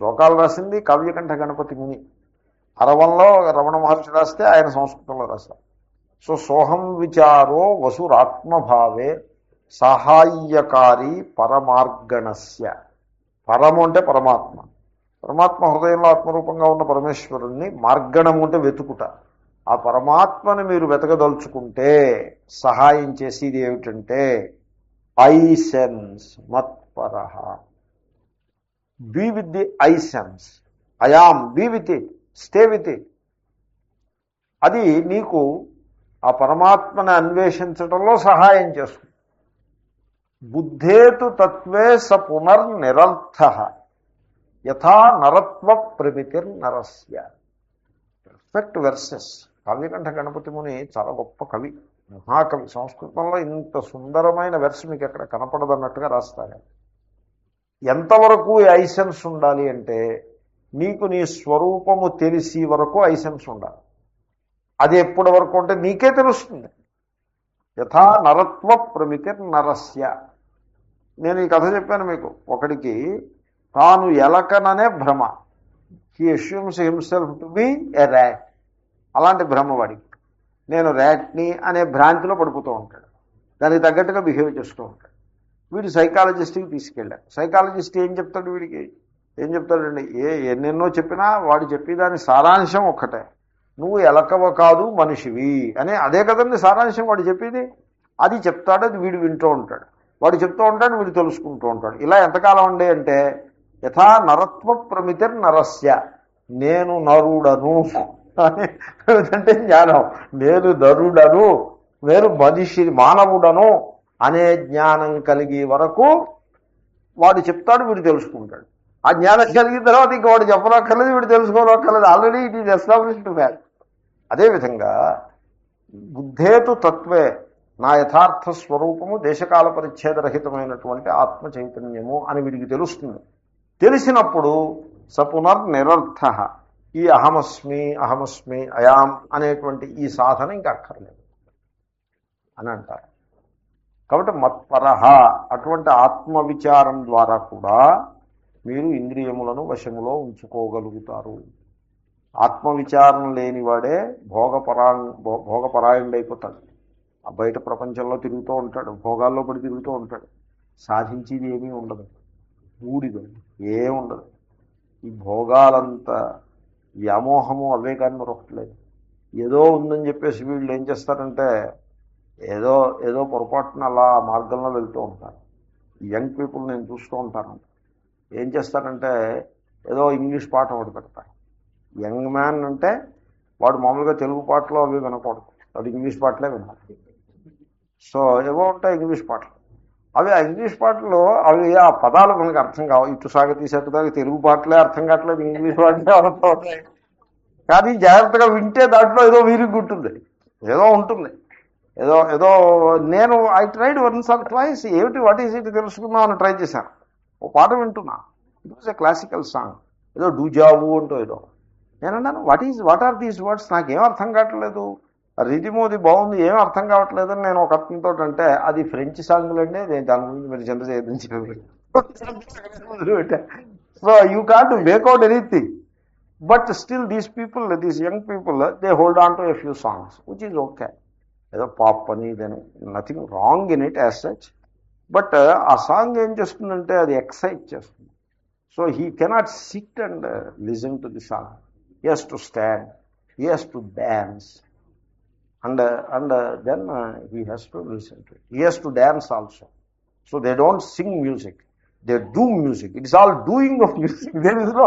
శ్లోకాలు రాసింది కావ్యకంఠ గణపతి ముని. అరవంలో రమణ మహర్షి రాస్తే ఆయన సంస్కృతంలో రాశారు. సో సోహం విచారో వసురాత్మభావే సహాయకారి పరమార్గణస్య. పరము అంటే పరమాత్మ. పరమాత్మ హృదయంలో ఆత్మరూపంగా ఉన్న పరమేశ్వరుణ్ణి, మార్గణము అంటే వెతుకుట. ఆ పరమాత్మని మీరు వెతకదలుచుకుంటే సహాయం చేసేది ఏమిటంటే ఐ సెన్స్, మత్పరః. Be with the I sense. I am, be with it, stay with it. అది నీకు ఆ పరమాత్మని అన్వేషించడంలో సహాయం చేస్తుంది. బుద్ధేతు తత్వే స పునర్నిరర్థః యథా నరత్వ ప్రమితిర్నరస్య. Perfect verses. కావ్యకంఠ గణపతి ముని చాలా గొప్ప కవి, మహాకవి. సంస్కృతంలో ఇంత సుందరమైన వెర్స్ మీకు ఎక్కడ కనపడదన్నట్టుగా రాస్తారు. ఎంతవరకు ఐసెన్స్ ఉండాలి అంటే నీకు నీ స్వరూపము తెలిసి వరకు ఐసెన్స్ ఉండాలి. అది ఎప్పటి వరకు అంటే నీకే తెలుస్తుంది. యథా నరత్వ ప్రమితిర్నరస్య. నేను ఈ కథ చెప్పాను మీకు. ఒకడికి తాను ఎలకననే భ్రమ. He assumes himself to be a rat. అలాంటి భ్రమ వాడికి. నేను ర్యాట్ని అనే భ్రాంతిలో పడిపోతూ ఉంటాడు. దానికి తగ్గట్టుగా బిహేవ్ చేస్తూ ఉంటాడు. వీడు సైకాలజిస్ట్కి తీసుకెళ్ళాడు. సైకాలజిస్ట్ ఏం చెప్తాడు వీడికి? ఏం చెప్తాడండి? ఎన్నెన్నో చెప్పినా వాడు చెప్పేదాని సారాంశం ఒక్కటే. నువ్వు ఎలకవ కాదు, మనిషివి అనే. అదే కదండి సారాంశం వాడు చెప్పేది. అది చెప్తాడు, అది వీడు వింటూ ఉంటాడు. వాడు చెప్తూ ఉంటాడు, వీడు తెలుసుకుంటూ ఉంటాడు. ఇలా ఎంతకాలం ఉండే అంటే యథా నరత్వ ప్రమితిర్నరస్య. నేను నరుడను అంటే జ్ఞానం. నేను నరుడను, నేను మనిషి, మానవుడను అనే జ్ఞానం కలిగే వరకు వాడు చెప్తాడు, వీడు తెలుసుకుంటాడు. ఆ జ్ఞానం కలిగిన తర్వాత ఇంక వాడు చెప్పనక్కర్లేదు, వీడు తెలుసుకోనక్కర్లేదు. Already it is established fact. అదేవిధంగా బుద్ధేతు తత్వే, నా యథార్థ స్వరూపము దేశకాల పరిచ్ఛేదరహితమైనటువంటి ఆత్మ చైతన్యము అని వీడికి తెలుస్తుంది. తెలిసినప్పుడు సపునర్నిరర్థ. ఈ అహమస్మి అయాం అనేటువంటి ఈ సాధన ఇంకా అక్కర్లేదు అని అంటారు. కాబట్టి మత్పరః, అటువంటి ఆత్మవిచారం ద్వారా కూడా మీరు ఇంద్రియములను వశములో ఉంచుకోగలుగుతారు. ఆత్మవిచారం లేనివాడే భోగపరాయణుడైపోతాడు. ఆ బయట ప్రపంచంలో తిరుగుతూ ఉంటాడు, భోగాల్లో పడి తిరుగుతూ ఉంటాడు. సాధించేది ఏమీ ఉండదు, బూడిద ఏముండదు. ఈ భోగాలంతా వ్యామోహము అవే కానీ మరొకట్లేదు. ఏదో ఉందని చెప్పేసి వీళ్ళు ఏం చేస్తారంటే ఏదో పొరపాటున అలా మార్గంలో వెళ్తూ ఉంటారు. యంగ్ పీపుల్ నేను చూస్తూ ఉంటాను. ఏం చేస్తారంటే ఏదో ఇంగ్లీష్ పాట ఒకటి పెడతారు. యంగ్ మ్యాన్ అంటే వాడు మామూలుగా తెలుగు పాటలు అవి వినకూడదు, వాడు ఇంగ్లీష్ పాటలే వినాలి. సో ఏవో ఉంటాయి ఇంగ్లీష్ పాటలు. అవి ఆ ఇంగ్లీష్ పాటలు అవి ఆ పదాలు మనకు అర్థం కావు. ఇటు సాగతీ సగదాకి తెలుగు పాటలే అర్థం కావట్లేదు, ఇంగ్లీష్ పాటలే అర్థం అవుతాయి. కానీ జాగ్రత్తగా వింటే దాంట్లో ఏదో వీరికి ఉంటుంది, ఏదో ఉంటుంది. ఏదో నేను I tried once or twice ఏమిటి వాట్ ఈజ్ ఇట్ తెలుసుకుందామని ట్రై చేశాను. ఓ పాట వింటున్నా, it was a classical song, ఏదో డూజావు అంటూ ఏదో. నేనన్నాను వాట్ ఆర్ దీస్ వర్డ్స్, నాకేం అర్థం కావట్లేదు, రితిమోది బాగుంది, ఏం అర్థం కావట్లేదు అని నేను ఒక అర్థంతో అంటే, అది ఫ్రెంచ్ సాంగ్లు అండి, నేను దాని గురించి మీరు చింత చేయదని. So you can't make out anything. But still these people, these young people, they hold on to a few songs which is okay. ఏదో పాప్ అని ఇదని, nothing wrong in it as such. But ఆ సాంగ్ ఏం చేస్తుందంటే అది excite చేస్తుంది. So he cannot sit and listen to the song. He has to stand, he has to dance, and then he has to listen to it. He has to dance also. So they don't sing music, they do music. It is all doing of music. There is no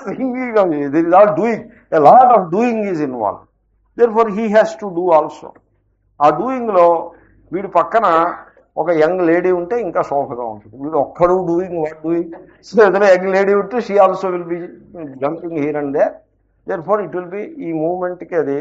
singing of music. There is all doing. A lot of doing is involved. Therefore he has to do also. ఆ డూయింగ్లో వీడి పక్కన ఒక young lady ఉంటే ఇంకా సోఫగా ఉంటుంది. వీడు ఒక్కడు doing. So ఏదైనా యంగ్ లేడీ ఉంటే she also will be jumping here and there. Therefore it will be, ఈ మూమెంట్కి అది